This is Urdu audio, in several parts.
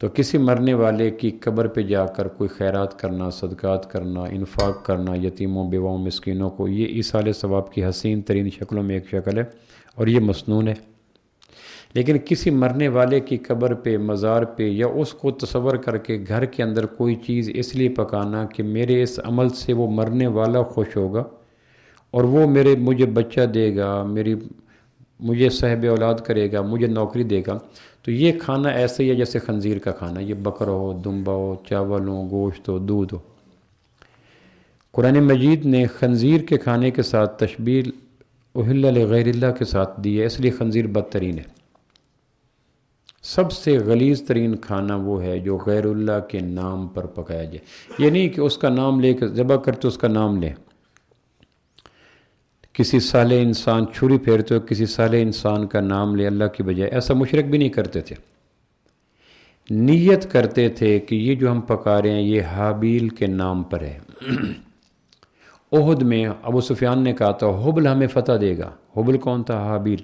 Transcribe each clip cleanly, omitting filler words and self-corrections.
تو کسی مرنے والے کی قبر پہ جا کر کوئی خیرات کرنا، صدقات کرنا، انفاق کرنا یتیموں، بیواؤں، مسکینوں کو، یہ ایصال ثواب کی حسین ترین شکلوں میں ایک شکل ہے اور یہ مسنون ہے۔ لیکن کسی مرنے والے کی قبر پہ، مزار پہ، یا اس کو تصور کر کے گھر کے اندر کوئی چیز اس لیے پکانا کہ میرے اس عمل سے وہ مرنے والا خوش ہوگا اور وہ مجھے بچہ دے گا، مجھے صاحب اولاد کرے گا، مجھے نوکری دے گا، تو یہ کھانا ایسے ہی ہے جیسے خنزیر کا کھانا، یہ بکرا ہو، دمبا ہو، چاول ہو، گوشت ہو، دودھ ہو۔ قرآن مجید نے خنزیر کے کھانے کے ساتھ تشبیہ اہل لغیر اللہ کے ساتھ دی ہے، اس لیے خنزیر بدترین ہے۔ سب سے غلیظ ترین کھانا وہ ہے جو غیر اللہ کے نام پر پکایا جائے، یہ نہیں کہ اس کا نام لے کے ذبح کرتے اس کا نام لیں، کسی صالح انسان چھری پھیرتے ہو کسی صالح انسان کا نام لے اللہ کی بجائے، ایسا مشرک بھی نہیں کرتے تھے۔ نیت کرتے تھے کہ یہ جو ہم پکا رہے ہیں یہ حابیل کے نام پر ہے۔ احد میں ابو سفیان نے کہا تھا حبل ہمیں فتح دے گا۔ حبل کون تھا؟ حابیل۔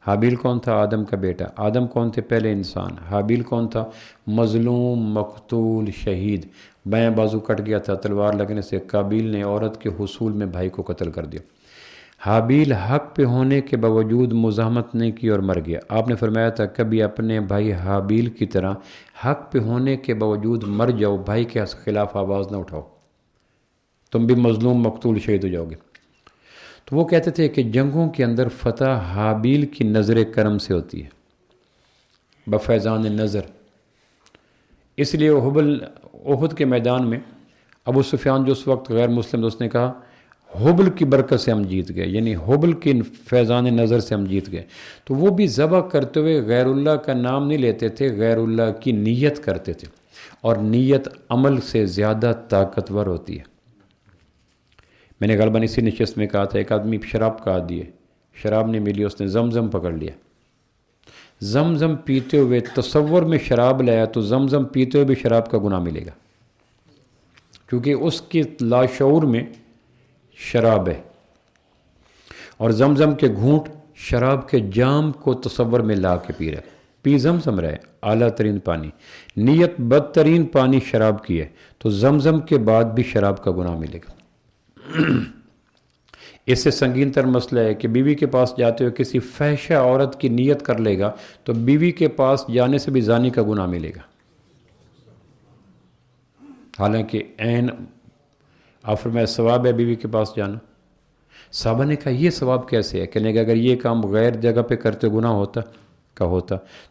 حابیل کون تھا؟ آدم کا بیٹا۔ آدم کون تھے؟ پہلے انسان۔ حابیل کون تھا؟ مظلوم، مقتول، شہید، بائیں بازو کٹ گیا تھا تلوار لگنے سے۔ قابیل نے عورت کے حصول میں بھائی کو قتل کر دیا۔ حابیل حق پہ ہونے کے باوجود مزاحمت نہیں کی اور مر گیا۔ آپ نے فرمایا تھا کبھی اپنے بھائی حابیل کی طرح حق پہ ہونے کے باوجود مر جاؤ، بھائی کے خلاف آواز نہ اٹھاؤ، تم بھی مظلوم، مقتول، شہید ہو جاؤ گے۔ تو وہ کہتے تھے کہ جنگوں کے اندر فتح حابیل کی نظر کرم سے ہوتی ہے، بفیضان نظر۔ اس لیے احد کے میدان میں ابو سفیان جو اس وقت غیر مسلم، اس نے کہا حبل کی برکت سے ہم جیت گئے، یعنی حبل کی فیضان نظر سے ہم جیت گئے۔ تو وہ بھی ذبح کرتے ہوئے غیر اللہ کا نام نہیں لیتے تھے، غیر اللہ کی نیت کرتے تھے، اور نیت عمل سے زیادہ طاقتور ہوتی ہے۔ میں نے غالباً اسی نشست میں کہا تھا ایک آدمی شراب کا عادی ہے، شراب نہیں ملی، اس نے زمزم پکڑ لیا۔ زمزم پیتے ہوئے تصور میں شراب لایا تو زمزم پیتے ہوئے بھی شراب کا گناہ ملے گا، کیونکہ اس کی لاشعور میں شراب ہے، اور زمزم کے گھونٹ شراب کے جام کو تصور میں لا کے پی رہا ہے۔ پی زمزم رہے، اعلیٰ ترین پانی، نیت بدترین پانی شراب کی ہے، تو زمزم کے بعد بھی شراب کا گناہ ملے گا۔ اس سے سنگین تر مسئلہ ہے کہ بیوی کے پاس جاتے ہوئے کسی فحشہ عورت کی نیت کر لے گا تو بیوی کے پاس جانے سے بھی زانی کا گناہ ملے گا، حالانکہ عین آپ فرمایا ثواب ہے بیوی کے پاس جانا۔ صحابہ نے کہا یہ ثواب کیسے ہے؟ کہنے کہ اگر یہ کام غیر جگہ پہ کرتے گناہ ہوتا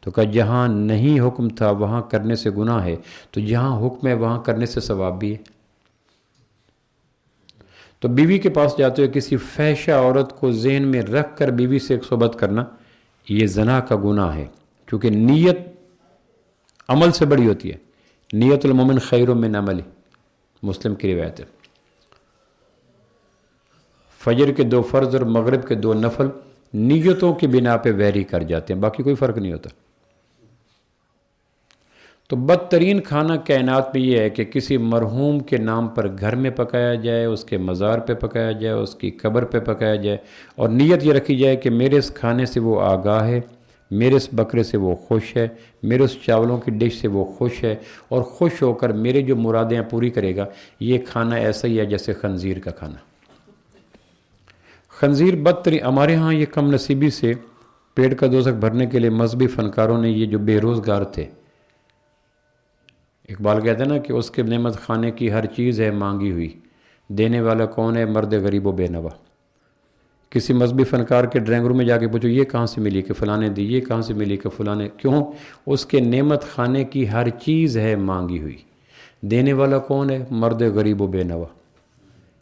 تو کہا جہاں نہیں حکم تھا وہاں کرنے سے گناہ ہے، تو جہاں حکم ہے وہاں کرنے سے ثواب بھی ہے۔ تو بیوی کے پاس جاتے ہوئے کسی فحشہ عورت کو ذہن میں رکھ کر بیوی سے ایک صحبت کرنا یہ زنا کا گناہ ہے، کیونکہ نیت عمل سے بڑی ہوتی ہے۔ نیت المومن خیر من عمل، مسلم کی روایت ہے۔ فجر کے 2 فرض اور مغرب کے 2 نفل نیتوں کی بنا پہ ویری کر جاتے ہیں، باقی کوئی فرق نہیں ہوتا۔ تو بدترین کھانا کائنات میں یہ ہے کہ کسی مرحوم کے نام پر گھر میں پکایا جائے، اس کے مزار پہ پکایا جائے، اس کی قبر پہ پکایا جائے، اور نیت یہ رکھی جائے کہ میرے اس کھانے سے وہ آگاہ ہے، میرے اس بکرے سے وہ خوش ہے، میرے اس چاولوں کی ڈش سے وہ خوش ہے، اور خوش ہو کر میرے جو مرادیں پوری کرے گا۔ یہ کھانا ایسا ہی ہے جیسے خنزیر کا کھانا۔ خنزیر بدترین، ہمارے ہاں یہ کم نصیبی سے پیٹ کا دوزخ بھرنے کے لیے مذہبی فنکاروں نے یہ جو بے روزگار تھے، اقبال کہتے ہیں نا کہ اس کے نعمت خانے کی ہر چیز ہے مانگی ہوئی، دینے والا کون ہے؟ مرد غریب و بے نوا۔ کسی مذہبی فنکار کے ڈرائنگ روم میں جا کے پوچھو یہ کہاں سے ملی کہ فلاں نے دی، یہ کہاں سے ملی کہ فلاں نے، کیوں؟ اس کے نعمت خانے کی ہر چیز ہے مانگی ہوئی، دینے والا کون ہے؟ مرد غریب و بے نوا۔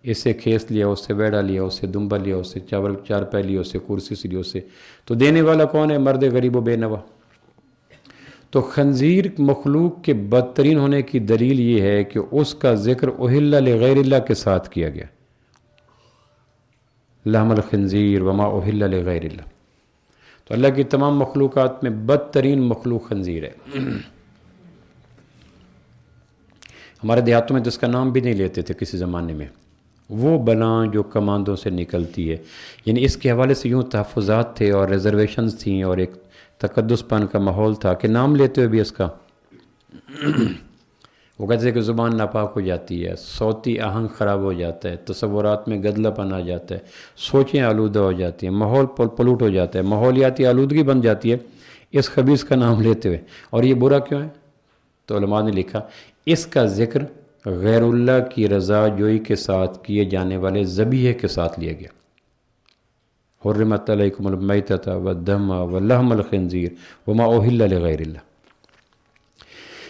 اس سے کھیس لیا، اس سے ویڑا لیا، اس سے دمبا لیا، اس سے چاول چارپائی لیا، اس سے کرسی سے لیا، اس سے، تو دینے والا کون ہے؟ مرد غریب و بے نوا۔ تو خنزیر مخلوق کے بدترین ہونے کی دلیل یہ ہے کہ اس کا ذکر اہل لغیر اللہ کے ساتھ کیا گیا، لحم الخنزیر وما اہل لغیر اللہ۔ تو اللہ کی تمام مخلوقات میں بدترین مخلوق خنزیر ہے۔ ہمارے دیہاتوں میں تو اس کا نام بھی نہیں لیتے تھے کسی زمانے میں، وہ بلاں جو کماندوں سے نکلتی ہے، یعنی اس کے حوالے سے یوں تحفظات تھے اور ریزرویشنز تھیں اور ایک تقدس پن کا ماحول تھا کہ نام لیتے ہوئے بھی اس کا وہ کہتے ہیں کہ زبان ناپاک ہو جاتی ہے، صوتی آہنگ خراب ہو جاتا ہے، تصورات میں گدلا پن آ جاتا ہے، سوچیں آلودہ ہو جاتی ہیں، ماحول پلوٹ ہو جاتا ہے، ماحولیاتی آلودگی بن جاتی ہے اس خبیث کا نام لیتے ہوئے۔ اور یہ برا کیوں ہے؟ تو علماء نے لکھا اس کا ذکر غیر اللہ کی رضا جوئی کے ساتھ کیے جانے والے ذبیحے کے ساتھ لیا گیا۔ حرمت علیکم المیتۃ والدم ولحم الخنزیر وما اہل لغیر اللہ۔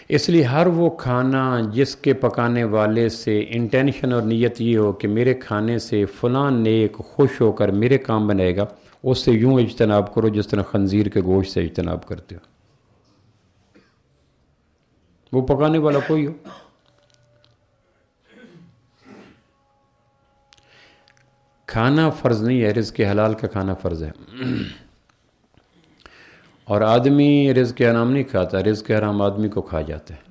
اس لیے ہر وہ کھانا جس کے پکانے والے سے انٹینشن اور نیت یہ ہو کہ میرے کھانے سے فلاں نیک خوش ہو کر میرے کام بنائے گا، اس سے یوں اجتناب کرو جس طرح خنزیر کے گوشت سے اجتناب کرتے ہو، وہ پکانے والا کوئی ہو۔ کھانا فرض نہیں ہے، رزق حلال کا کھانا فرض ہے۔ اور آدمی رزق حرام نہیں کھاتا، رزق حرام آدمی کو کھا جاتا ہے۔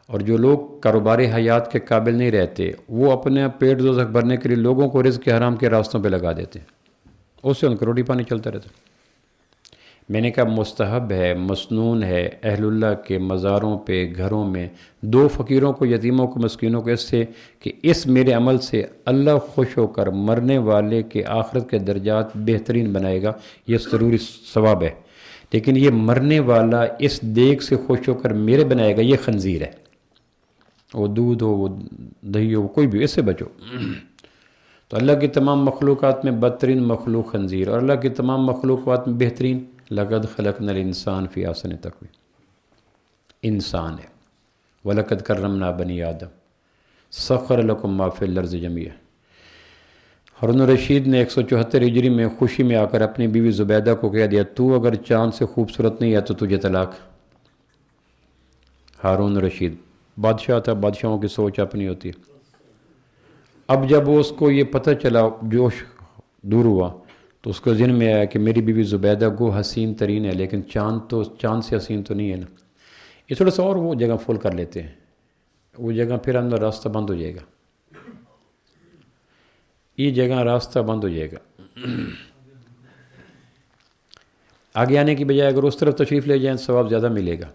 اور جو لوگ کاروبار حیات کے قابل نہیں رہتے وہ اپنے پیٹ دوزخ بھرنے کے لیے لوگوں کو رزق حرام کے راستوں پہ لگا دیتے ہیں، اس سے ان کا روٹی پانی چلتا رہتا ہے۔ میں نے کہا مستحب ہے، مسنون ہے اہل اللہ کے مزاروں پہ گھروں میں دو فقیروں کو، یتیموں کو، مسکینوں کو، اس سے کہ اس میرے عمل سے اللہ خوش ہو کر مرنے والے کے آخرت کے درجات بہترین بنائے گا، یہ ضروری ثواب ہے۔ لیکن یہ مرنے والا اس دیگ سے خوش ہو کر میرے بنائے گا، یہ خنزیر ہے، وہ دودھ ہو، وہ دہی ہو، کوئی بھی، اس سے بچو۔ تو اللہ کی تمام مخلوقات میں بدترین مخلوق خنزیر، اور اللہ کی تمام مخلوقات میں بہترین لقد خلقنا الانسان فی احسن تقویم، انسان ہے۔ وَلَقَدْ كَرَّمْنَا بَنِي آدم سَخَّرَ لَكُم مَّا فِي الْأَرْضِ جَمِيعًا۔ ہارون الرشید نے 174 ہجری میں خوشی میں آ کر اپنی بیوی زبیدہ کو کہہ دیا تو اگر چاند سے خوبصورت نہیں ہے تو تجھے طلاق۔ ہارون الرشید بادشاہ تھا، بادشاہوں کی سوچ اپنی ہوتی ہے۔ اب جب اس کو یہ پتہ چلا، جوش دور ہوا، تو اس کو ذہن میں آیا کہ میری بیوی زبیدہ گو حسین ترین ہے، لیکن چاند سے حسین تو نہیں ہے نا، یہ تھوڑا سا اور وہ جگہ فل کر لیتے ہیں، وہ جگہ پھر اندر راستہ بند ہو جائے گا، یہ جگہ راستہ بند ہو جائے گا۔ آگے آنے کی بجائے اگر اس طرف تشریف لے جائیں ثواب زیادہ ملے گا،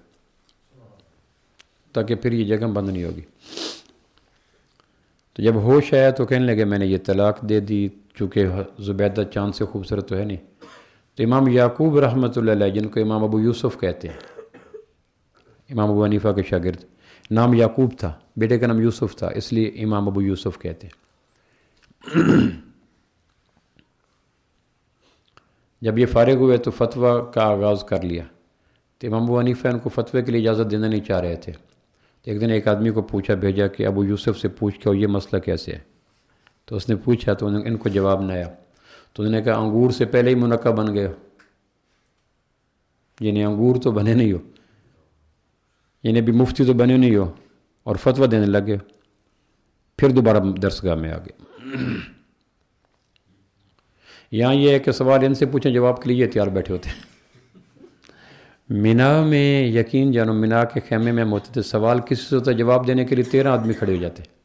تاکہ پھر یہ جگہ بند نہیں ہوگی۔ تو جب ہوش آیا تو کہنے لگے میں نے یہ طلاق دے دی، چونکہ زبیدہ چاند سے خوبصورت تو ہے نہیں۔ تو امام یعقوب رحمۃ اللہ علیہ، جن کو امام ابو یوسف کہتے ہیں، امام ابو حنیفہ کے شاگرد، نام یعقوب تھا، بیٹے کا نام یوسف تھا، اس لیے امام ابو یوسف کہتے ہیں۔ جب یہ فارغ ہوئے تو فتویٰ کا آغاز کر لیا، تو امام ابو حنیفہ ان کو فتوے کے لیے اجازت دینا نہیں چاہ رہے تھے۔ تو ایک دن ایک آدمی کو پوچھا، بھیجا کہ ابو یوسف سے پوچھ کے یہ مسئلہ کیسے ہے؟ تو اس نے پوچھا تو ان کو جواب نہ آیا، تو انہوں نے کہا انگور سے پہلے ہی منقع بن گئے ہو، یعنی انگور تو بنے نہیں ہو، یعنی ابھی مفتی تو بنے نہیں ہو اور فتویٰ دینے لگے ہو۔ پھر دوبارہ درسگاہ میں آ گئے۔ یہاں یہ ہے کہ سوال ان سے پوچھیں، جواب کے لیے تیار بیٹھے ہوتے ہیں۔ مینا میں یقین جانو، مینا کے خیمے میں ہم ہوتے تھے، سوال کسی سے ہوتا ہے، جواب دینے کے لیے 13 آدمی کھڑے ہو جاتے ہیں۔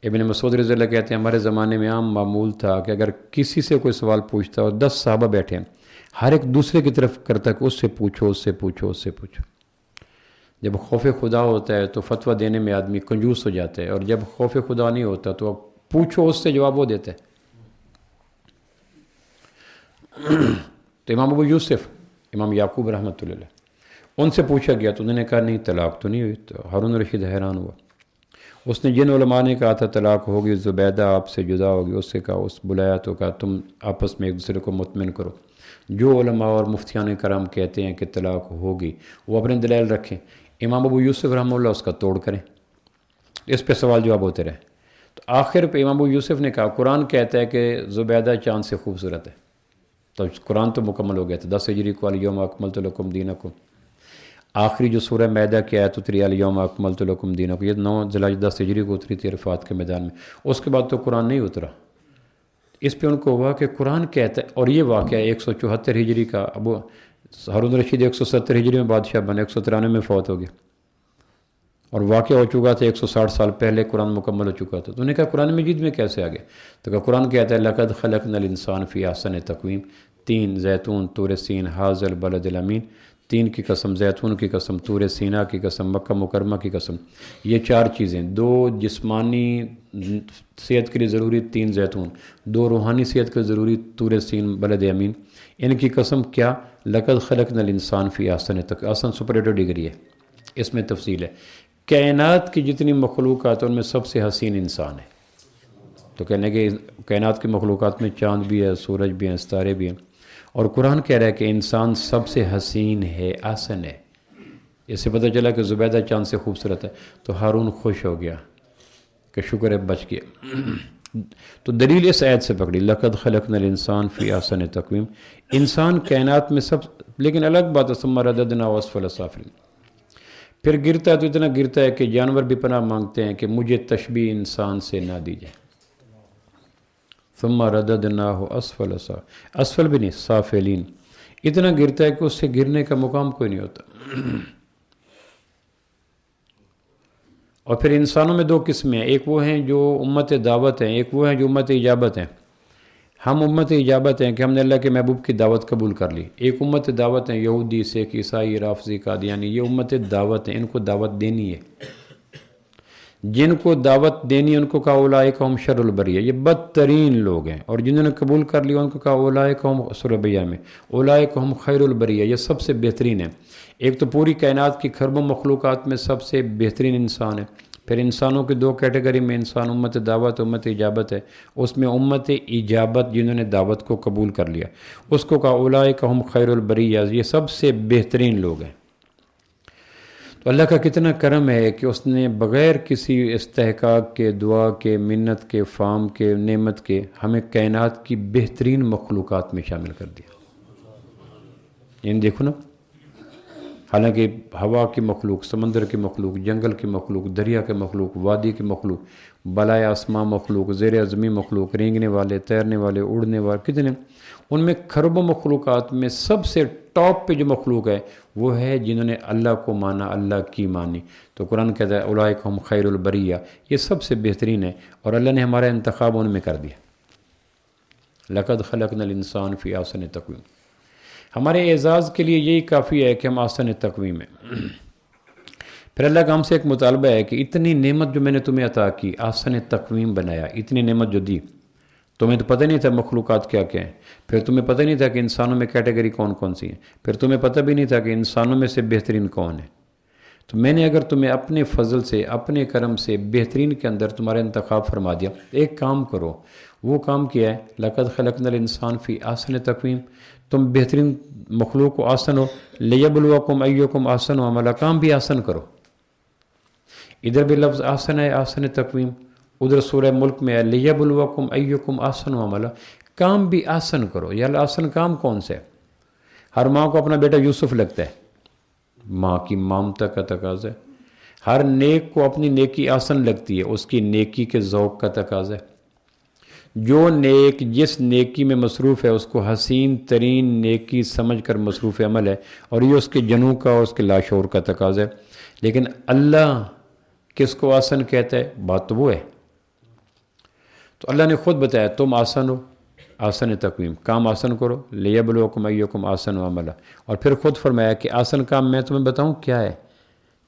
ابن مسعود رضی اللہ کہتے ہیں ہمارے زمانے میں عام معمول تھا کہ اگر کسی سے کوئی سوال پوچھتا اور 10 صحابہ بیٹھے ہیں، ہر ایک دوسرے کی طرف کرتا کہ اس سے پوچھو، اس سے پوچھو، اس سے پوچھو۔ جب خوف خدا ہوتا ہے تو فتویٰ دینے میں آدمی کنجوس ہو جاتا ہے، اور جب خوف خدا نہیں ہوتا تو پوچھو، اس سے جواب وہ دیتا ہے۔ تو امام ابو یوسف، امام یعقوب رحمۃ اللہ علیہ، ان سے پوچھا گیا تو انہوں نے کہا نہیں طلاق تو نہیں ہوئی۔ تو ہارون الرشید حیران ہوا۔ اس نے جن علماء نے کہا تھا طلاق ہوگی، زبیدہ آپ سے جدا ہوگی، اس سے کہا، اس بلایا تو کہا تم آپس میں ایک دوسرے کو مطمئن کرو۔ جو علماء اور مفتیان کرام کہتے ہیں کہ طلاق ہوگی وہ اپنے دلائل رکھیں، امام ابو یوسف رحمہ اللہ اس کا توڑ کریں، اس پہ سوال جواب ہوتے رہے۔ تو آخر پہ امام ابو یوسف نے کہا قرآن کہتا ہے کہ زبیدہ چاند سے خوبصورت ہے، تو قرآن تو مکمل ہو گیا تھا، 10 ہجری کو الیوم اکملت لکم دینکم۔ آخری جو سورہ معدہ کی آیت اتری الیوم اکملت لکم دینکم، یہ 9 ذی الحجہ 10 ہجری کو اتری تھی عرفات کے میدان میں، اس کے بعد تو قرآن نہیں اترا۔ اس پہ ان کو ہوا کہ قرآن کہتا ہے، اور یہ واقعہ 174 ہجری کا، ابو ہارون الرشید 170 ہجری میں بادشاہ بنے، 193 میں فوت ہو گیا، اور واقعہ ہو چکا تھا 160 سال پہلے، قرآن مکمل ہو چکا تھا۔ تو انہوں نے کہا قرآن مجید میں کیسے آ گیا؟ تو کہا قرآن کہتا ہے لقد خلقنا الانسان فی احسن تقویم، تین، زیتون، طور سین، ھذا البلد الامین، تین کی قسم، زیتون کی قسم، طور سینا کی قسم، مکہ مکرمہ کی قسم. یہ چار چیزیں، دو جسمانی صحت کے لیے ضروری تین زیتون، دو روحانی صحت کے لیے ضروری طور سین بلد امین. ان کی قسم کیا؟ لقد خلقنا الانسان فی احسن تقویم. احسن سپرلیٹو ڈگری ہے، اس میں تفصیل ہے. کائنات کی جتنی مخلوقات ہیں ان میں سب سے حسین انسان ہے. تو کہنے کہ کائنات کی مخلوقات میں چاند بھی ہے، سورج بھی ہیں، ستارے بھی ہیں، اور قرآن کہہ رہا ہے کہ انسان سب سے حسین ہے، احسن ہے. اس سے پتہ چلا کہ زبیدہ چاند سے خوبصورت ہے. تو ہارون خوش ہو گیا کہ شکر ہے بچ گیا. تو دلیل اس آیت سے پکڑی، لقد خلقنا الانسان فی احسن تقویم. انسان کائنات میں سب، لیکن الگ بات ہے، ثم رددناہ اسفل سافلین. پھر گرتا ہے تو اتنا گرتا ہے کہ جانور بھی پناہ مانگتے ہیں کہ مجھے تشبیہ انسان سے نہ دی جائے. ثم رددناہ اسفل اسفل بھی نہیں، سافلین. اتنا گرتا ہے کہ اس سے گرنے کا مقام کوئی نہیں ہوتا. اور پھر انسانوں میں دو قسمیں ہیں، ایک وہ ہیں جو امت دعوت ہیں، ایک وہ ہیں جو امت اجابت ہیں. ہم امت اجابت ہیں کہ ہم نے اللہ کے محبوب کی دعوت قبول کر لی. ایک امت دعوت ہیں، یہودی، سکھ، عیسائی، رافضی، قادیانی. یہ امت دعوت ہیں، ان کو دعوت دینی ہے. جن کو دعوت دینی ہے ان کو کہا اولئک ہم شر البریہ، یہ بدترین لوگ ہیں. اور جنہوں نے قبول کر لیا ان کو کہا اولئک ہم، سورہ بقرہ میں، اولئک ہم خیر البریہ، یہ سب سے بہترین ہیں. ایک تو پوری کائنات کی کھربوں مخلوقات میں سب سے بہترین انسان ہے. پھر انسانوں کی دو کیٹیگری میں انسان، امت دعوت، امت اجابت ہے. اس میں امت اجابت جنہوں نے دعوت کو قبول کر لیا اس کو کہا اولئک ہم خیر البریہ، یہ سب سے بہترین لوگ ہیں. تو اللہ کا کتنا کرم ہے کہ اس نے بغیر کسی استحقاق کے، دعا کے، منت کے، فام کے، نعمت کے ہمیں کائنات کی بہترین مخلوقات میں شامل کر دیا. یعنی دیکھو نا، حالانکہ ہوا کی مخلوق، سمندر کی مخلوق، جنگل کی مخلوق، دریا کے مخلوق، وادی کی مخلوق، بالائے آسمان مخلوق، زیر زمین مخلوق، رینگنے والے، تیرنے والے، اڑنے والے، کتنے، ان میں کھربوں مخلوقات میں سب سے ٹاپ پہ جو مخلوق ہے وہ ہے جنہوں نے اللہ کو مانا، اللہ کی مانی. تو قرآن کہتا ہے اولئک ہم خیر البریہ، یہ سب سے بہترین ہے. اور اللہ نے ہمارا انتخاب ان میں کر دیا. لقد خلقنا الانسان فی احسن تقویم. ہمارے اعزاز کے لیے یہی کافی ہے کہ ہم احسن تقویم ہیں. پھر اللہ کا ہم سے ایک مطالبہ ہے کہ اتنی نعمت جو میں نے تمہیں عطا کی، احسن تقویم بنایا، اتنی نعمت جو دی، تمہیں تو پتہ نہیں تھا مخلوقات کیا کیا ہیں. پھر تمہیں پتہ نہیں تھا کہ انسانوں میں کیٹیگری کون کون سی ہیں. پھر تمہیں پتہ بھی نہیں تھا کہ انسانوں میں سے بہترین کون ہے. تو میں نے اگر تمہیں اپنے فضل سے، اپنے کرم سے بہترین کے اندر تمہارا انتخاب فرما دیا، ایک کام کرو. وہ کام کیا ہے؟ لقد خلقنا الانسان فی احسن تقویم. تم بہترین مخلوق کو آسن ہو، لیبلوکم ایکم احسن عملا، کام بھی آسن کرو. ادھر بھی لفظ آسن ہے، آسن تقویم. ادھر سورہ ملک میں ہے لیبلوکم ایکم احسن عملا، کام بھی آسن کرو. یا آسن کام کون سے؟ ہر ماں کو اپنا بیٹا یوسف لگتا ہے، ماں کی مامتا کا تقاضا ہے. ہر نیک کو اپنی نیکی آسن لگتی ہے، اس کی نیکی کے ذوق کا تقاضا ہے. جو نیک جس نیکی میں مصروف ہے اس کو حسین ترین نیکی سمجھ کر مصروف عمل ہے، اور یہ اس کے جنوں کا اور اس کے لاشعور کا تقاضا ہے. لیکن اللہ کس کو آسن کہتا ہے؟ بات تو وہ ہے. تو اللہ نے خود بتایا تم آسن ہو، آسن تقویم، کام آسن کرو، لیبلوکم ایکم احسن عملا. اور پھر خود فرمایا کہ آسن کام میں تمہیں بتاؤں کیا ہے،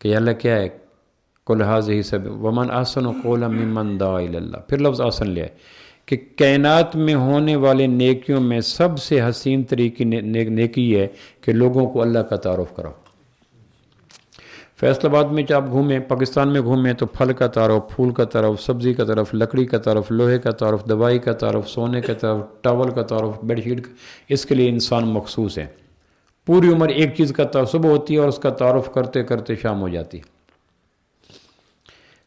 کہ یا اللہ کیا ہے؟ قل ھذہ سبیلی ومن احسن قولا ممن دعا الی اللہ. پھر لفظ آسن لیا ہے کہ کائنات میں ہونے والے نیکیوں میں سب سے حسین طریقے نیکی ہے کہ لوگوں کو اللہ کا تعارف کراؤ. فیصل آباد میں جب آپ گھومیں، پاکستان میں گھومیں، تو پھل کا تعارف، پھول کا تعارف، سبزی کا تعارف، لکڑی کا تعارف، لوہے کا تعارف، دوائی کا تعارف، سونے کا تعارف، ٹاول کا تعارف، بیڈ شیٹ کا، اس کے لیے انسان مخصوص ہے. پوری عمر ایک چیز کا تعارف، صبح ہوتی ہے اور اس کا تعارف کرتے کرتے شام ہو جاتی.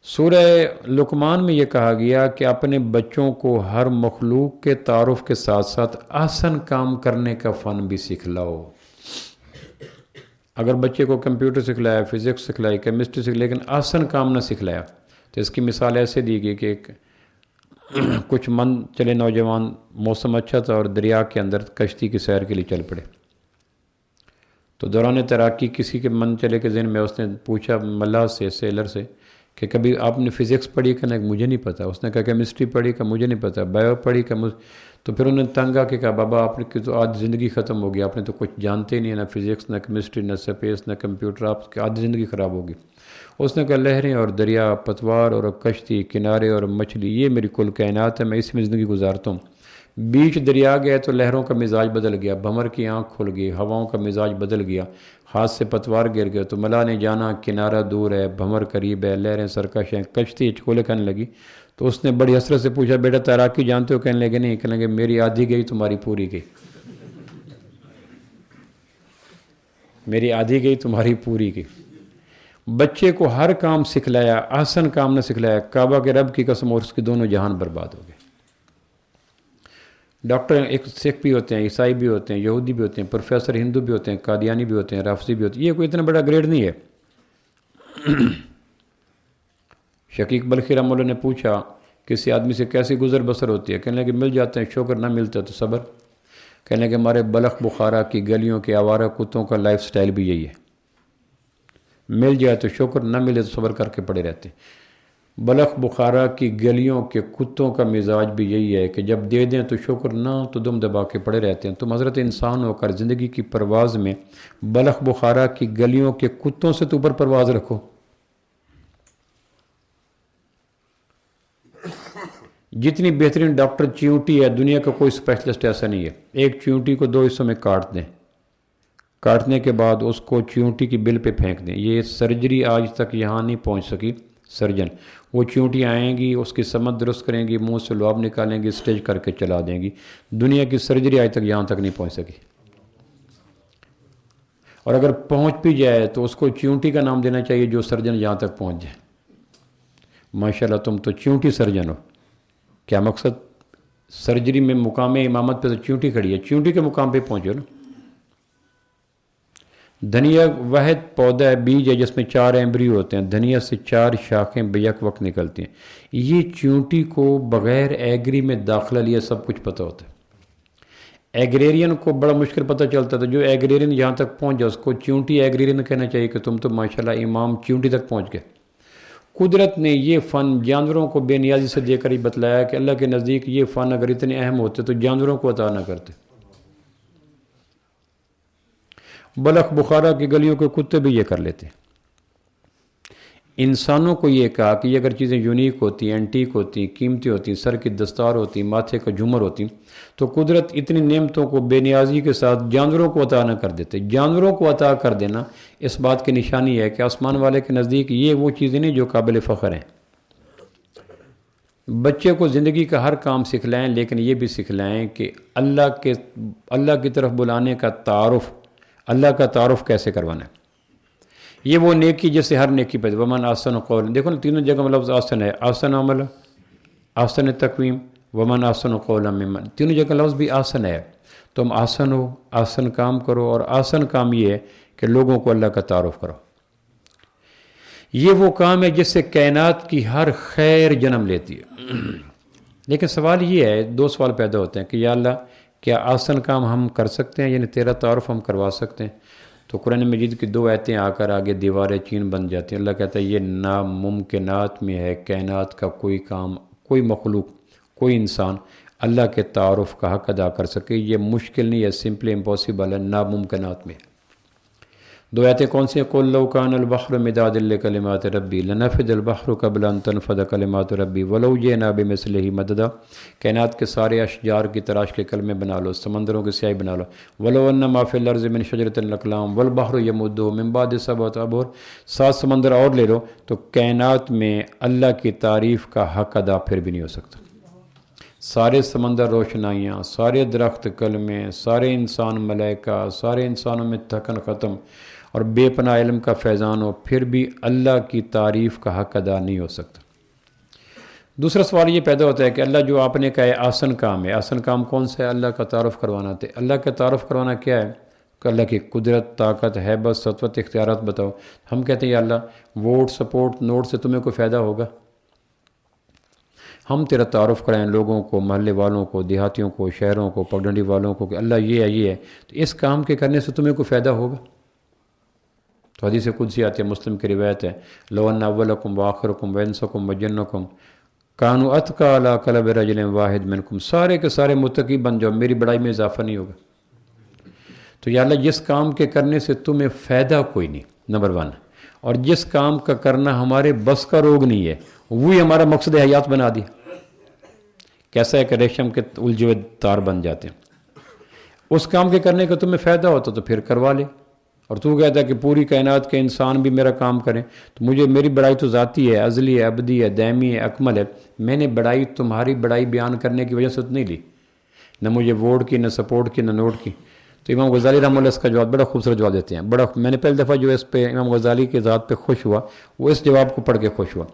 سورہ لقمان میں یہ کہا گیا کہ اپنے بچوں کو ہر مخلوق کے تعارف کے ساتھ ساتھ آسن کام کرنے کا فن بھی سکھلاؤ. اگر بچے کو کمپیوٹر سکھلایا، فزکس سکھلائی، کیمسٹری سکھلائی، لیکن آسن کام نہ سکھلایا، تو اس کی مثال ایسے دی گئی کہ کچھ من چلے نوجوان، موسم اچھا تھا اور دریا کے اندر کشتی کی سیر کے لیے چل پڑے. تو دوران تیراکی کسی کے من چلے کے ذہن میں اس نے پوچھا ملاح سے، سیلر سے، کہ کبھی آپ نے فزکس پڑھی کہ نہیں مجھے نہیں پتہ، اس نے کہا کیمسٹری پڑھی کہ مجھے نہیں پتہ، بایو پڑھی کہ تو پھر انہوں نے تنگ آ کے کہا بابا آپ کی تو آدھی زندگی ختم ہوگی، آپ نے تو کچھ جانتے ہی نہیں، نہ فزکس نہ کیمسٹری نہ اسپیس نہ کمپیوٹر، آپ کی آدھی زندگی خراب ہوگی۔ اس نے کہا لہریں اور دریا، پتوار اور کشتی، کنارے اور مچھلی، یہ میری کل کائنات ہے، میں اسی میں زندگی گزارتا ہوں۔ بیچ دریا گئے تو لہروں کا مزاج بدل گیا، بھنور کی آنکھ کھل گئی، ہواؤں کا مزاج بدل گیا، ہاتھ سے پتوار گر گئے تو ملا نے جانا کنارہ دور ہے، بھنور قریب ہے، لہریں سرکش ہیں، کشتی چکولے کھانے لگی۔ تو اس نے بڑی حسرت سے پوچھا بیٹا تیراکی جانتے ہو؟ کہنے لگے نہیں۔ کہنے لگے میری آدھی گئی تمہاری پوری گئی، میری آدھی گئی تمہاری پوری گئی۔ بچے کو ہر کام سکھلایا، احسن کام نہ سکھلایا، کعبہ کے رب کی قسم اور اس کے دونوں جہان برباد ہو گئے۔ ڈاکٹر ایک سکھ بھی ہوتے ہیں، عیسائی بھی ہوتے ہیں، یہودی بھی ہوتے ہیں، پروفیسر ہندو بھی ہوتے ہیں، قادیانی بھی ہوتے ہیں، رافضی بھی ہوتے ہیں، یہ کوئی اتنا بڑا گریڈ نہیں ہے۔ شقیق بلخی رحمہ اللہ نے پوچھا کسی آدمی سے کیسی گزر بسر ہوتی ہے؟ کہنے لگے مل جاتے ہیں شکر، نہ ملتا تو صبر۔ کہنے لگے ہمارے بلخ بخارا کی گلیوں کے آوارہ کتوں کا لائف سٹائل بھی یہی ہے، مل جائے تو شکر، نہ ملے تو صبر کر کے پڑے رہتے ہیں۔ بلخ بخارا کی گلیوں کے کتوں کا مزاج بھی یہی ہے کہ جب دے دیں تو شکر، نہ تو دم دبا کے پڑے رہتے ہیں۔ تم حضرت انسان ہو کر زندگی کی پرواز میں بلخ بخارا کی گلیوں کے کتوں سے تو اوپر پرواز رکھو۔ جتنی بہترین ڈاکٹر چیونٹی ہے، دنیا کا کوئی اسپیشلسٹ ایسا نہیں ہے۔ ایک چیونٹی کو 2 حصوں میں کاٹ دیں، کاٹنے کے بعد اس کو چیونٹی کی بل پہ پھینک دیں۔ یہ سرجری آج تک یہاں نہیں پہنچ سکی سرجن، وہ چیونٹی آئیں گی، اس کی سمت درست کریں گی، منہ سے لعاب نکالیں گی، اسٹیج کر کے چلا دیں گی۔ دنیا کی سرجری آج تک یہاں تک نہیں پہنچ سکی، اور اگر پہنچ بھی جائے تو اس کو چیونٹی کا نام دینا چاہیے جو سرجن یہاں تک پہنچ جائے۔ ماشاءاللہ تم تو چیونٹی سرجن ہو۔ کیا مقصد؟ سرجری میں مقام امامت پہ تو چیونٹی کھڑی ہے، چیونٹی کے مقام پہ پہنچو نا۔ دھنیا واحد پودا ہے، بیج ہے جس میں 4 ایمبریو ہوتے ہیں، دھنیا سے 4 شاخیں بیک وقت نکلتی ہیں۔ یہ چیونٹی کو بغیر ایگری میں داخلہ لیے سب کچھ پتہ ہوتا ہے۔ ایگریرین کو بڑا مشکل پتہ چلتا تھا، جو ایگریرین یہاں تک پہنچ جائے اس کو چیونٹی ایگریرین کہنا چاہیے کہ تم تو ماشاءاللہ امام چیونٹی تک پہنچ گئے۔ قدرت نے یہ فن جانوروں کو بے نیازی سے دے کر ہی بتلایا کہ اللہ کے نزدیک یہ فن اگر اتنے اہم ہوتے تو جانوروں کو عطا نہ کرتے۔ بلخ بخارا کی گلیوں کے کتے بھی یہ کر لیتے۔ انسانوں کو یہ کہا کہ یہ اگر چیزیں یونیک ہوتی، اینٹیک ہوتی، قیمتی ہوتی، سر کی دستار ہوتی، ماتھے کا جھومر ہوتی، تو قدرت اتنی نعمتوں کو بے نیازی کے ساتھ جانوروں کو عطا نہ کر دیتے۔ جانوروں کو عطا کر دینا اس بات کی نشانی ہے کہ آسمان والے کے نزدیک یہ وہ چیزیں نہیں جو قابل فخر ہیں۔ بچے کو زندگی کا ہر کام سکھلائیں، لیکن یہ بھی سکھلائیں کہ اللہ کی طرف بلانے کا تعارف، اللہ کا تعارف کیسے کروانا ہے۔ یہ وہ نیکی جس سے ہر نیکی پہ ومن احسن قول، دیکھو نا تینوں جگہ میں لفظ احسن ہے، احسن عمل، احسن تقویم، ومن احسن قولا ممن، تینوں جگہ لفظ بھی احسن ہے۔ تم احسن ہو، احسن کام کرو، اور احسن کام یہ ہے کہ لوگوں کو اللہ کا تعارف کرو۔ یہ وہ کام ہے جس سے کائنات کی ہر خیر جنم لیتی ہے۔ لیکن سوال یہ ہے، 2 سوال پیدا ہوتے ہیں کہ یا اللہ کیا احسن کام ہم کر سکتے ہیں، یعنی تیرا تعارف ہم کروا سکتے ہیں؟ تو قرآن مجید کی 2 آیتیں آ کر آگے دیواریں چین بن جاتی ہیں۔ اللہ کہتا ہے یہ ناممکنات میں ہے، کائنات کا کوئی کام، کوئی مخلوق، کوئی انسان اللہ کے تعارف کا حق ادا کر سکے، یہ مشکل نہیں ہے، سمپلی امپاسبل ہے، ناممکنات میں ہے۔ 2 آیتیں کون سی ہیں؟ قُل لَوْ كَانَ الْبَحْرُ مِدَادًا لِكَلِمَاتِ رَبِّي لَنَفِدَ الْبَحْرُ قَبْلَ أَن تَنفَدَ كَلِمَاتُ رَبِّي وَلَوْ جِئْنَا بِمِثْلِهِ مَدَدًا۔ کائنات کے سارے اشجار کی تراش کے کلمے بنا لو، سمندروں کی سیاہی بنا لو، وَلَوْ أَنَّ مَا فِي الْأَرْضِ مِن شَجَرَةٍ لَّأَقْلَامٌ وَالْبَحْرُ يَمُدُّهُ مِن بَعْدِهِ سَبْعَةِ أَبْحُرٍ، 7 سمندر اور لے لو تو کائنات میں اللہ کی تعریف کا حق ادا پھر بھی نہیں ہو سکتا۔ سارے سمندر روشنائیاں، سارے درخت کلمے، سارے انسان ملائکہ، سارے انسانوں میں تھکن ختم اور بے پناہ علم کا فیضان ہو، پھر بھی اللہ کی تعریف کا حق ادا نہیں ہو سکتا۔ دوسرا سوال یہ پیدا ہوتا ہے کہ اللہ جو آپ نے کہا ہے آسن کام ہے، آسن کام کون سا ہے؟ اللہ کا تعارف کروانا تھے۔ اللہ کا تعارف کروانا کیا ہے؟ کہ اللہ کی قدرت، طاقت، ہیبت، سطوت، اختیارات بتاؤ۔ ہم کہتے ہیں یا اللہ ووٹ، سپورٹ، نوٹ سے تمہیں کوئی فائدہ ہوگا؟ ہم تیرا تعارف کرائیں لوگوں کو، محلے والوں کو، دیہاتیوں کو، شہروں کو، پگڈنڈی والوں کو کہ اللہ یہ ہے، یہ ہے، تو اس کام کے کرنے سے تمہیں کوئی فائدہ ہوگا؟ تو حدیث قدسی آتی ہے، مسلم کی روایت ہے، لو ان اولکم وآخرکم وانسکم وجنکم کانوا اتقی علی قلب رجل واحد منکم، سارے کے سارے متقی بن جاؤ، میری بڑائی میں اضافہ نہیں ہوگا۔ تو یا اللہ جس کام کے کرنے سے تمہیں فائدہ کوئی نہیں، نمبر 1، اور جس کام کا کرنا ہمارے بس کا روگ نہیں ہے وہی ہمارا مقصد حیات بنا دیا۔ کیسا ہے کہ ریشم کے الجھے ہوئے تار بن جاتے ہیں، اس کام کے کرنے کا تمہیں فائدہ ہوتا تو پھر کروا لے، اور تو کہتا ہے کہ پوری کائنات کے انسان بھی میرا کام کریں، تو مجھے میری بڑائی تو ذاتی ہے، ازلی ہے، ابدی ہے، دائمی ہے، اکمل ہے، میں نے بڑائی تمہاری بڑائی بیان کرنے کی وجہ سے تو نہیں لی، نہ مجھے ووٹ کی، نہ سپورٹ کی، نہ نوٹ کی۔ تو امام غزالی رحمہ اللہ اس کا جواب بڑا خوبصورت جواب دیتے ہیں، میں نے پہلی دفعہ جو اس پہ امام غزالی کے ذات پہ خوش ہوا وہ اس جواب کو پڑھ کے خوش ہوا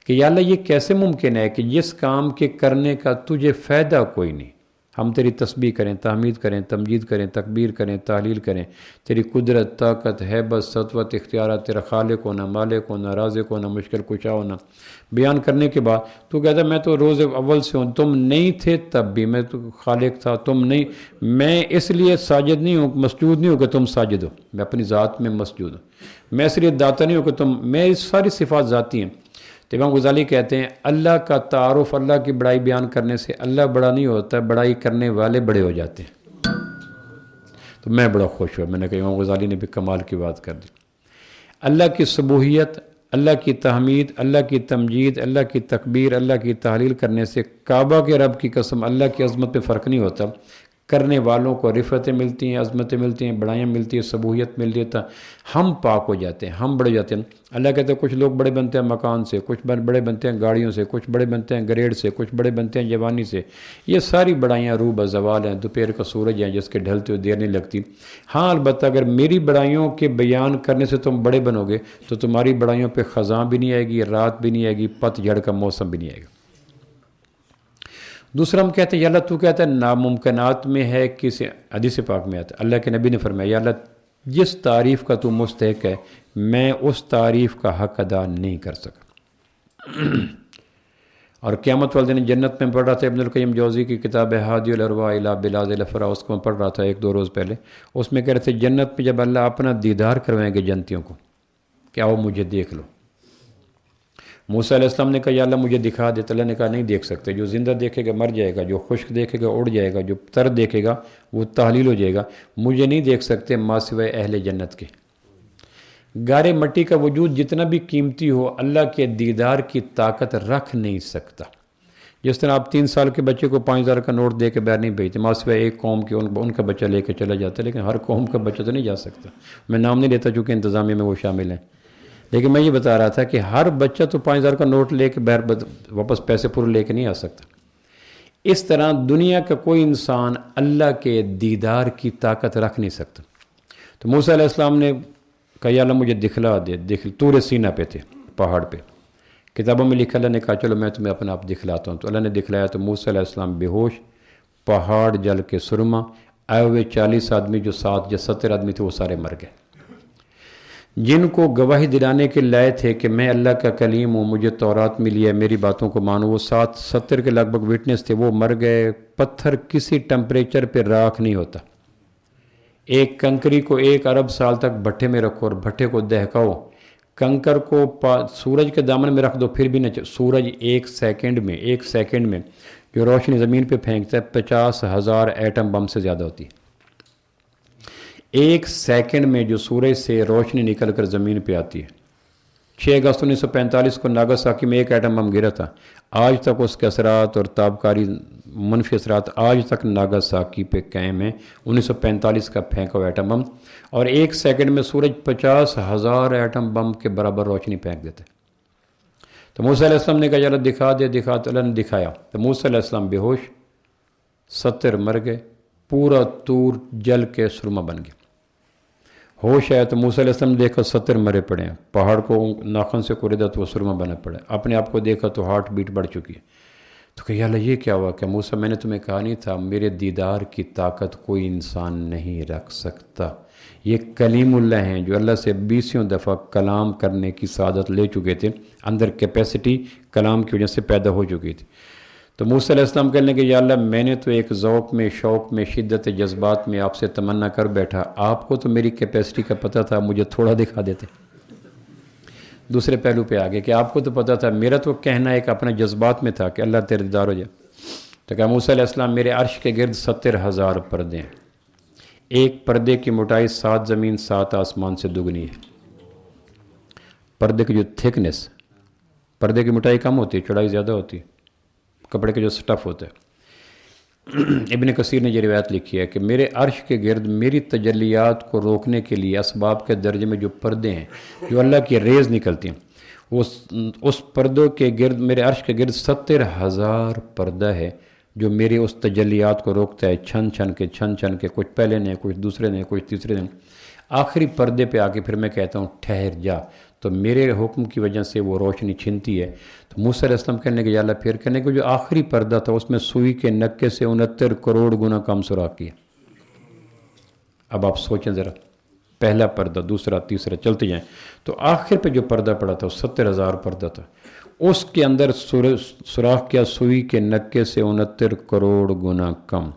کہ یا اللہ یہ کیسے ممکن ہے کہ جس کام کے کرنے کا تجھے فائدہ کوئی نہیں، ہم تیری تسبیح کریں، تحمید کریں، تمجید کریں، تکبیر کریں، تحلیل کریں، تیری قدرت، طاقت، ہیبت، سطوت، اختیارات، تیرا خالق ہونا، مالک ہونا، رازق ہونا، مشکل کشا ہونا بیان کرنے کے بعد تو کہتا ہے میں تو روز اول سے ہوں، تم نہیں تھے تب بھی میں تو خالق تھا، تم نہیں، میں اس لیے ساجد نہیں ہوں، مسجود نہیں ہوں کہ تم ساجد ہو، میں اپنی ذات میں مسجود ہوں، میں اس لیے داتا نہیں ہوں کہ تم، میں ساری صفات ذاتی ہیں۔ تو امام غزالی کہتے ہیں اللہ کا تعارف، اللہ کی بڑائی بیان کرنے سے اللہ بڑا نہیں ہوتا، بڑائی کرنے والے بڑے ہو جاتے ہیں۔ تو میں بڑا خوش ہوا، میں نے کہا امام غزالی نے بھی کمال کی بات کر دی۔ اللہ کی سبوحیت، اللہ کی تحمید، اللہ کی تمجید، اللہ کی تکبیر، اللہ کی تحلیل کرنے سے کعبہ کے رب کی قسم اللہ کی عظمت پہ فرق نہیں ہوتا، کرنے والوں کو رفعتیں ملتی ہیں، عظمتیں ملتی ہیں، بڑائیاں ملتی ہیں، سبوحیت مل جاتا، ہم پاک ہو جاتے ہیں، ہم بڑے جاتے ہیں۔ اللہ کہتے ہیں کچھ لوگ بڑے بنتے ہیں مکان سے، کچھ بڑے بنتے ہیں گاڑیوں سے، کچھ بڑے بنتے ہیں گریڈ سے، کچھ بڑے بنتے ہیں جوانی سے، یہ ساری بڑائیاں روح بزوال ہیں، دوپہر کا سورج ہیں جس کے ڈھلتے ہوئے دیر نہیں لگتی۔ ہاں البتہ اگر میری بڑائیوں کے بیان کرنے سے تم بڑے بنو گے تو تمہاری بڑائیوں پہ خزاں بھی نہیں آئے گی، رات بھی نہیں آئے گی، پت جھڑ کا موسم بھی نہیں آئے گا۔ دوسرا ہم کہتے ہیں یا اللہ تو کہتا ہے ناممکنات میں ہے، کسی حدیث پاک میں آتا ہے اللہ کے نبی نے فرمایا یا اللہ جس تعریف کا تو مستحق ہے میں اس تعریف کا حق ادا نہیں کر سکا۔ اور قیامت والے دن جنت میں پڑھ رہا تھا ابن القیم جوزی کی کتاب ہے ہادی الارواح الی بلاد الافراح، اس کو میں پڑھ رہا تھا 1-2 روز پہلے، اس میں کہہ رہے تھے جنت میں جب اللہ اپنا دیدار کروائیں گے جنتیوں کو کہ آؤ مجھے دیکھ لو، موسیٰ علیہ السلام نے کہا یا اللہ مجھے دکھا دے، تو اللہ نے کہا نہیں دیکھ سکتے، جو زندہ دیکھے گا مر جائے گا، جو خشک دیکھے گا اڑ جائے گا، جو تر دیکھے گا وہ تحلیل ہو جائے گا، مجھے نہیں دیکھ سکتے ما سوائے اہل جنت کے۔ گارے مٹی کا وجود جتنا بھی قیمتی ہو اللہ کے دیدار کی طاقت رکھ نہیں سکتا۔ جس طرح آپ 3 سال کے بچے کو 5,000 کا نوٹ دے کے باہر نہیں بھیجتے، ما سوائے ایک قوم کے ان کا بچہ لے کے چلا جاتا ہے، لیکن ہر قوم کا بچہ تو نہیں جا سکتا، میں نام نہیں لیتا چونکہ انتظامیہ میں وہ شامل ہیں، لیکن میں یہ بتا رہا تھا کہ ہر بچہ تو 5,000 کا نوٹ لے کے باہر واپس پیسے پورے لے کے نہیں آ سکتا۔ اس طرح دنیا کا کوئی انسان اللہ کے دیدار کی طاقت رکھ نہیں سکتا۔ تو موسیٰ علیہ السلام نے کہا یا اللہ مجھے دکھلا دے، طور سینہ پہ تھے پہاڑ پہ، کتابوں میں لکھا اللہ نے کہا چلو میں تمہیں اپنا آپ دکھلاتا ہوں، تو اللہ نے دکھلایا تو موسیٰ علیہ السلام بے ہوش، پہاڑ جل کے سرما، آئے ہوئے 40 آدمی جو 70 آدمی تھے وہ سارے مر گئے، جن کو گواہی دلانے کے لائے تھے کہ میں اللہ کا کلیم ہوں، مجھے تورات ملی ہے، میری باتوں کو مانو، وہ 70 کے لگ بھگ وٹنس تھے، وہ مر گئے۔ پتھر کسی ٹمپریچر پہ راکھ نہیں ہوتا، ایک کنکری کو 1 ارب سال تک بھٹے میں رکھو اور بھٹے کو دہکاؤ، کنکر کو سورج کے دامن میں رکھ دو پھر بھی نہ، سورج 1 سیکنڈ میں جو روشنی زمین پہ پھینکتا ہے 50,000 ایٹم بم سے زیادہ ہوتی ہے۔ 1 سیکنڈ میں جو سورج سے روشنی نکل کر زمین پہ آتی ہے۔ 6 اگست 1945 کو ناگاساکی میں 1 ایٹم بم گرا تھا، آج تک اس کے اثرات اور تابکاری منفی اثرات آج تک ناگاساکی پہ قائم ہیں۔ 1945 کا پھینکا ہوا ایٹم بم، اور 1 سیکنڈ میں سورج 50,000 ایٹم بم کے برابر روشنی پھینک دیتے۔ تو موسیٰ علیہ السلام نے کہا یا اللہ دکھا دے، تو اللہ نے دکھایا، تو موسیٰ علیہ السلام بے ہوش، 70 مر گئے، پورا طور جل کے سرما بن گیا۔ ہوش آیا تو موسیٰ علیہ السلام نے دیکھا 70 مرے پڑے ہیں، پہاڑ کو ناخن سے کوریدا تو وہ سرما بنا پڑا ہے، اپنے آپ کو دیکھا تو ہارٹ بیٹ بڑھ چکی ہے۔ تو کہ یا اللہ یہ کیا ہوا کہ موسیٰ میں نے تمہیں کہا نہیں تھا میرے دیدار کی طاقت کوئی انسان نہیں رکھ سکتا۔ یہ کلیم اللہ ہیں جو اللہ سے 20 دفعہ کلام کرنے کی سعادت لے چکے تھے، اندر کیپیسٹی کلام کی وجہ سے پیدا ہو چکی تھی۔ تو موسیٰ علیہ السلام کہنے کہ یا اللہ میں نے تو ایک ذوق میں شوق میں شدت جذبات میں آپ سے تمنا کر بیٹھا، آپ کو تو میری کیپیسٹی کا پتہ تھا، مجھے تھوڑا دکھا دیتے۔ دوسرے پہلو پہ آگے کہ آپ کو تو پتہ تھا، میرا تو کہنا ایک اپنے جذبات میں تھا کہ اللہ تیرے دیدار ہو جائے۔ تو کہا موسیٰ علیہ السلام میرے عرش کے گرد 70,000 پردے ہیں، ایک پردے کی موٹائی 7 زمین 7 آسمان سے دگنی ہے۔ پردے کی جو تھکنس، پردے کی موٹائی کم ہوتی ہے، چوڑائی زیادہ ہوتی ہے، کپڑے کے جو سٹف ہوتا ہے۔ ابن کثیر نے یہ روایت لکھی ہے کہ میرے عرش کے گرد میری تجلیات کو روکنے کے لیے اسباب کے درجے میں جو پردے ہیں، جو اللہ کی ریز نکلتی ہیں، اس پردوں کے گرد، میرے عرش کے گرد 70,000 پردہ ہے جو میری اس تجلیات کو روکتا ہے، چھن چھن کے، کچھ پہلے نے، کچھ دوسرے نے، کچھ تیسرے نے۔ آخری پردے پہ آ کے پھر میں کہتا ہوں ٹھہر جا، تو میرے حکم کی وجہ سے وہ روشنی چھنتی ہے۔ تو موسیٰ علیہ السلام کہنے کہ یا اللہ، پھر کہنے کہ جو آخری پردہ تھا اس میں سوئی کے نکے سے 69 کروڑ گنا کم سوراخ کیا۔ اب آپ سوچیں ذرا، پہلا پردہ، دوسرا، تیسرا، چلتے جائیں، تو آخر پہ جو پردہ پڑا تھا وہ 70,000 پردہ تھا، اس کے اندر سوراخ کیا سوئی کے نکے سے 69 کروڑ گنا کم۔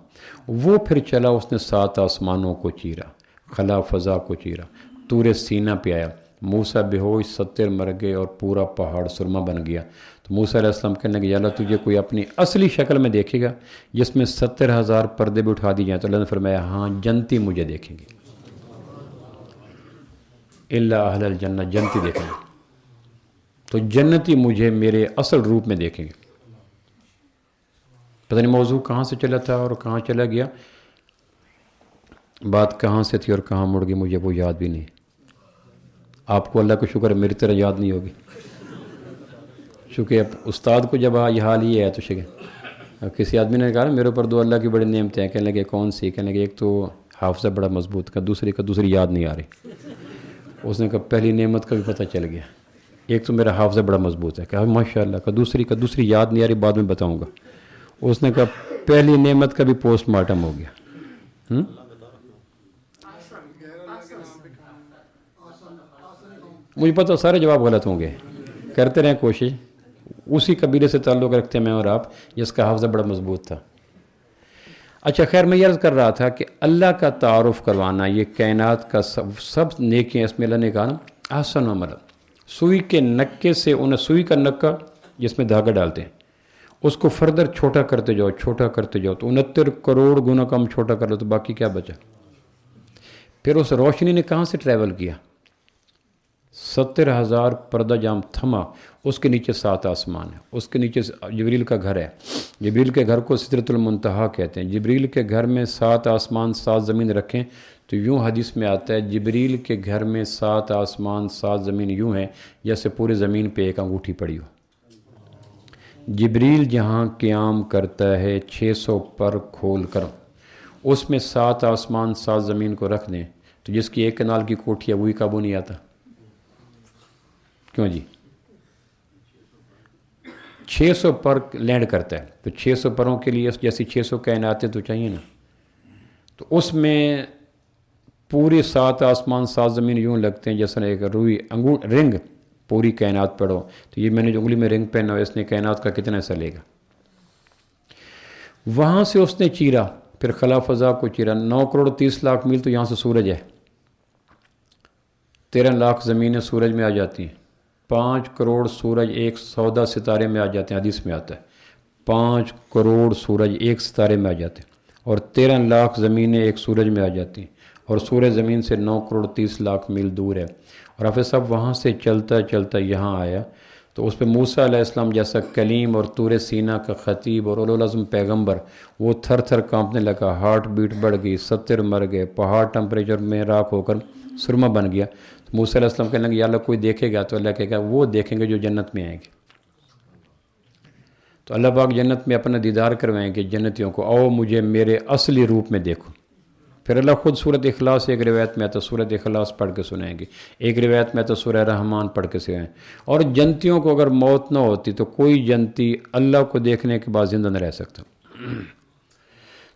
وہ پھر چلا، اس نے 7 آسمانوں کو چیرا، خلا فضا کو چیرا، طور سینہ پہ آیا، موسیٰ بے ہوش 70 مر گئے اور پورا پہاڑ سرما بن گیا۔ تو موسیٰ علیہ السلام کہنے کہ یا اللہ تجھے کوئی اپنی اصلی شکل میں دیکھے گا جس میں 70,000 پردے بھی اٹھا دی جائیں؟ تو اللہ نے فرمایا ہاں، جنتی مجھے دیکھیں گے، الا اہل الجنہ، جنتی دیکھیں گے۔ تو جنتی مجھے میرے اصل روپ میں دیکھیں گے۔ پتہ نہیں موضوع کہاں سے چلا تھا اور کہاں چلا گیا، بات کہاں سے تھی اور کہاں مڑ گئی، مجھے وہ یاد بھی نہیں۔ آپ کو اللہ کا شکر ہے میری طرح یاد نہیں ہوگی، چونکہ اب استاد کو جب یہ حال ہی ہے تو شکر۔ کسی آدمی نے کہا میرے اوپر 2 اللہ کی بڑی نعمتیں ہیں، کہنے لگے کون سی؟ کہنے لگے ایک تو حافظہ بڑا مضبوط کا، دوسری یاد نہیں آ رہی۔ اس نے کہا پہلی نعمت کا بھی پتہ چل گیا، ایک تو میرا حافظہ بڑا مضبوط ہے، کہا ماشاء اللہ، کا دوسری یاد نہیں آ رہی، بعد میں بتاؤں گا۔ اس نے کہا پہلی نعمت کا بھی پوسٹ مارٹم ہو گیا۔ مجھے پتہ سارے جواب غلط ہوں گے، کرتے رہیں کوشش۔ اسی قبیلے سے تعلق رکھتے ہیں میں اور آپ، جس کا حافظہ بڑا مضبوط تھا۔ اچھا خیر، میں یہ عرض کر رہا تھا کہ اللہ کا تعارف کروانا، یہ کائنات کا سب نیکیاں اس میں اللہ نے کہا نا احسن عمل، سوئی کے نکے سے، سوئی کا نکا جس میں دھاگا ڈالتے ہیں، اس کو فردر چھوٹا کرتے جاؤ تو 69 کروڑ گنا کم چھوٹا کر لو تو باقی کیا بچا؟ پھر اس روشنی نے کہاں سے ٹریول کیا؟ 70,000 پردہ جام تھما، اس کے نیچے 7 آسمان ہے، اس کے نیچے جبریل کا گھر ہے۔ جبریل کے گھر کو سدرۃ المنتہا کہتے ہیں۔ جبریل کے گھر میں 7 آسمان 7 زمین رکھیں تو یوں حدیث میں آتا ہے جبریل کے گھر میں 7 آسمان 7 زمین یوں ہیں جیسے پورے زمین پہ ایک انگوٹھی پڑی ہو۔ جبریل جہاں قیام کرتا ہے 600 پر کھول کر، اس میں 7 آسمان 7 زمین کو رکھ دیں تو جس کی ایک کنال کی کوٹھی ہے وہی قابو نہیں آتا۔ کیوں جی؟ 600 پر لینڈ کرتا ہے تو 600 پروں کے لیے جیسی 600 کائناتیں تو چاہیے نا، تو اس میں پوری 7 آسمان 7 زمین یوں لگتے ہیں جیسا ایک روئی رنگ پوری کائنات پڑھو، تو یہ میں نے جو انگلی میں رنگ پہنا ہوا اس نے کائنات کا کتنا حصہ لے گا۔ وہاں سے اس نے چیرا، پھر خلا فضا کو چیرا، 9 کروڑ 30 لاکھ میل تو یہاں سے سورج ہے، 13 لاکھ زمینیں سورج میں آ جاتی ہیں، 5 کروڑ سورج ایک 14 ستارے میں آ جاتے ہیں، حدیث میں آتا ہے 5 کروڑ سورج ایک ستارے میں آ جاتے ہیں، اور 13 لاکھ زمینیں ایک سورج میں آ جاتی ہیں، اور سورج زمین سے 9 کروڑ 30 لاکھ میل دور ہے۔ اور حافظ صاحب وہاں سے چلتا یہاں آیا تو اس پہ موسیٰ علیہ السلام جیسا کلیم اور طور سینہ کا خطیب اور اولوالعزم پیغمبر، وہ تھر تھر کانپنے لگا، ہارٹ بیٹ بڑھ گئی، 70 مر گئے، پہاڑ ٹمپریچر میں راکھ ہو کر سرما بن گیا۔ تو موسیٰ علیہ السلام کہنے لگے یا اللہ کوئی دیکھے گا؟ تو اللہ کہے گا وہ دیکھیں گے جو جنت میں آئیں گے۔ تو اللہ پاک جنت میں اپنا دیدار کروائیں گے جنتیوں کو، آؤ مجھے میرے اصلی روپ میں دیکھو۔ پھر اللہ خود سورۃ اخلاص، ایک روایت میں آتا سورۃ اخلاص پڑھ کے سنائیں گے، ایک روایت میں آتا سورہ رحمان پڑھ کے سنائیں۔ اور جنتیوں کو اگر موت نہ ہوتی تو کوئی جنتی اللہ کو دیکھنے کے بعد زندہ نہ رہ سکتا۔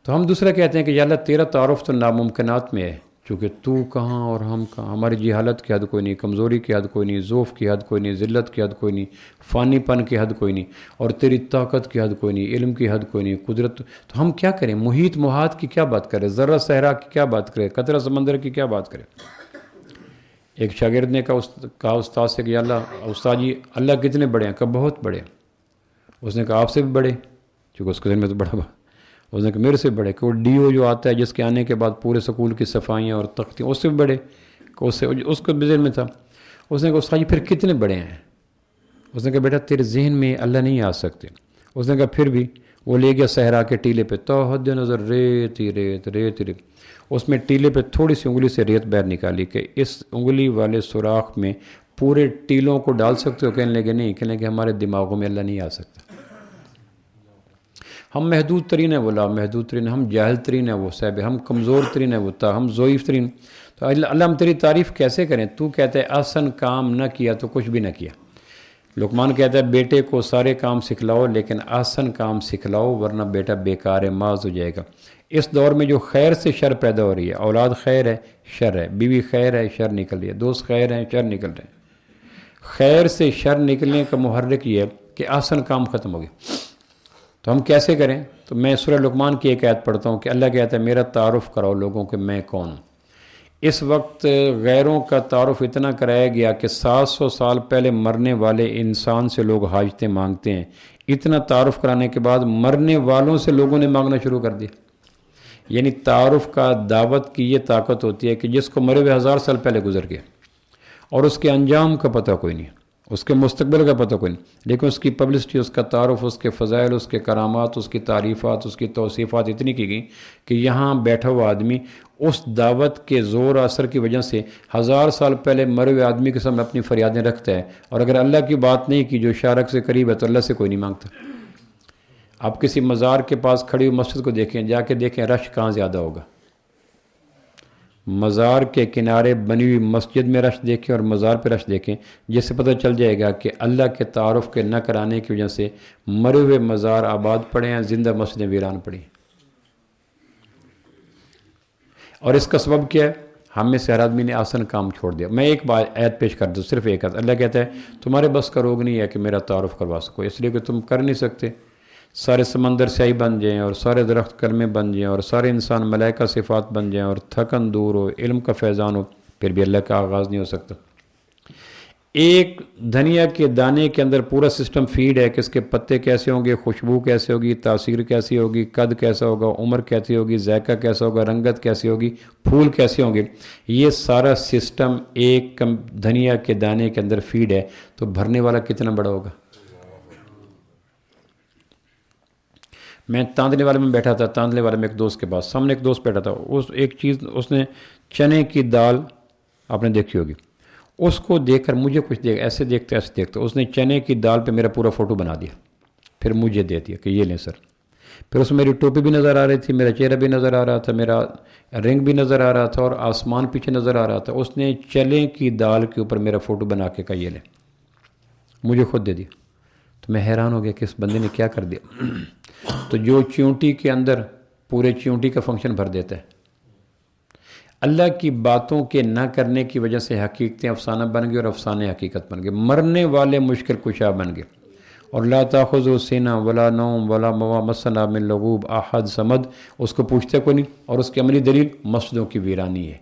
تو ہم دوسرا کہتے ہیں کہ یا اللہ تیرا تعارف تو ناممکنات میں ہے، چونکہ تو کہاں اور ہم کہاں، ہماری جہالت کی حد کوئی نہیں، کمزوری کی حد کوئی نہیں، ضعف کی حد کوئی نہیں، ذلت کی حد کوئی نہیں، فانی پن کی حد کوئی نہیں، اور تیری طاقت کی حد کوئی نہیں، علم کی حد کوئی نہیں، قدرت. تو ہم کیا کریں؟ محیط محاط کی کیا بات کریں، ذرہ صحرا کی کیا بات کریں، قطرہ سمندر کی کیا بات کریں. ایک شاگرد نے کہا استاد سے کہ یا اللہ استاد جی اللہ کتنے بڑے ہیں؟ کہا بہت بڑے ہیں. اس نے کہا آپ سے بھی بڑے؟ چونکہ اس کے ذہن میں تو بڑا اس نے کہا میرے سے بڑے. کہ وہ ڈی او جو آتا ہے جس کے آنے کے بعد پورے سکول کی صفائیاں اور تختیاں، اس سے بھی بڑے. کہ اس کو ذہن میں تھا. اس نے کہا استاد جی پھر کتنے بڑے ہیں؟ اس نے کہا بیٹا تیرے ذہن میں اللہ نہیں آ سکتے. اس نے کہا پھر بھی. وہ لے گیا صحرا کے ٹیلے پہ، تو حد نظر ریت ہی ریت ریت ہی ریت. اس میں ٹیلے پہ تھوڑی سی انگلی سے ریت باہر نکالی کہ اس انگلی والے سوراخ میں پورے ٹیلوں کو ڈال سکتے ہو؟ کہنے لگے نہیں. کہنے لگے ہمارے دماغوں میں اللہ نہیں آ سکتا. ہم محدود ترین ہے وہ لا محدود ترین، ہم جاہل ترین ہے وہ صاحب، ہم کمزور ترین ہے وہ تا، ہم ضعیف ترین. تو اللہ ہم تیری تعریف کیسے کریں؟ تو کہتا ہے آسن کام نہ کیا تو کچھ بھی نہ کیا. لقمان کہتا ہے بیٹے کو سارے کام سکھلاؤ لیکن آسن کام سکھلاؤ ورنہ بیٹا بیکار ماز ہو جائے گا. اس دور میں جو خیر سے شر پیدا ہو رہی ہے، اولاد خیر ہے شر ہے، بیوی خیر ہے شر نکل رہی ہے، دوست خیر ہیں شر نکل رہے ہیں. خیر سے شر نکلنے کا محرک یہ ہے کہ آسن کام ختم ہو گیا. تو ہم کیسے کریں؟ تو میں سورہ لقمان کی ایک آیت پڑھتا ہوں کہ اللہ کہتا ہے میرا تعارف کراؤ لوگوں کہ میں کون ہوں. اس وقت غیروں کا تعارف اتنا کرایا گیا کہ 700 سال پہلے مرنے والے انسان سے لوگ حاجتیں مانگتے ہیں. اتنا تعارف کرانے کے بعد مرنے والوں سے لوگوں نے مانگنا شروع کر دیا. یعنی تعارف کا دعوت کی یہ طاقت ہوتی ہے کہ جس کو مرے ہوئے 1000 سال پہلے گزر گیا اور اس کے انجام کا پتہ کوئی نہیں، اس کے مستقبل کا پتہ کوئی نہیں، لیکن اس کی پبلسٹی، اس کا تعارف، اس کے فضائل، اس کے کرامات، اس کی تعریفات، اس کی توصیفات اتنی کی گئی کہ یہاں بیٹھا ہوا آدمی اس دعوت کے زور اثر کی وجہ سے 1000 سال پہلے مرے ہوئے آدمی کے سامنے اپنی فریادیں رکھتا ہے. اور اگر اللہ کی بات نہیں کی جو شارک سے قریب ہے تو اللہ سے کوئی نہیں مانگتا. آپ کسی مزار کے پاس کھڑی ہوئی مسجد کو دیکھیں، جا کے دیکھیں رش کہاں زیادہ ہوگا. مزار کے کنارے بنی ہوئی مسجد میں رش دیکھیں اور مزار پہ رش دیکھیں، جس سے پتہ چل جائے گا کہ اللہ کے تعارف کے نہ کرانے کی وجہ سے مرے ہوئے مزار آباد پڑے ہیں، زندہ مسجدیں ویران پڑی. اور اس کا سبب کیا ہے؟ ہم میں سے ہر آدمی نے آسن کام چھوڑ دیا. میں ایک بات آیت پیش کر دوں، صرف ایک آیت. اللہ کہتا ہے تمہارے بس کا روگ نہیں ہے کہ میرا تعارف کروا سکو، اس لیے کہ تم کر نہیں سکتے. سارے سمندر سیاہی بن جائیں اور سارے درخت کلمے بن جائیں اور سارے انسان ملائکہ صفات بن جائیں اور تھکن دور ہو، علم کا فیضان ہو، پھر بھی اللہ کا آغاز نہیں ہو سکتا. ایک دھنیا کے دانے کے اندر پورا سسٹم فیڈ ہے کہ اس کے پتے کیسے ہوں گے، خوشبو کیسے ہوگی، تاثیر کیسی ہوگی، قد کیسا ہوگا، عمر کیسی ہوگی، ذائقہ کیسا ہوگا، رنگت کیسی ہوگی، پھول کیسے ہوں گے. یہ سارا سسٹم ایک دھنیا کے دانے کے اندر فیڈ ہے. تو بھرنے والا کتنا بڑا ہوگا. میں تاندلے والے میں بیٹھا تھا، تاندلے والے میں ایک دوست کے پاس، سامنے ایک دوست بیٹھا تھا. ایک چیز اس نے چنے کی دال آپ نے دیکھی ہوگی، اس کو دیکھ کر مجھے کچھ ایسے دیکھتے اس نے چنے کی دال پہ میرا پورا فوٹو بنا دیا، پھر مجھے دے دیا کہ یہ لیں سر. پھر اس میں میری ٹوپی بھی نظر آ رہی تھی، میرا چہرہ بھی نظر آ رہا تھا، میرا رنگ بھی نظر آ رہا تھا اور آسمان پیچھے نظر آ رہا تھا. اس نے چنے کی دال کے اوپر میرا فوٹو بنا کے کہا یہ لیں، مجھے خود دے دیا. تو میں حیران ہو گیا کہ اس بندے نے کیا کر دیا. تو جو چیونٹی کے اندر پورے چیونٹی کا فنکشن بھر دیتا ہے، اللہ کی باتوں کے نہ کرنے کی وجہ سے حقیقتیں افسانہ بن گئی اور افسانے حقیقت بن گئے. مرنے والے مشکل کشا بن گئے. اور لا تاخذہ سنہ ولا نوم ولا مسنا من لغوب احد صمد، اس کو پوچھتے کوئی نہیں. اور اس کی عملی دلیل مسجدوں کی ویرانی ہے.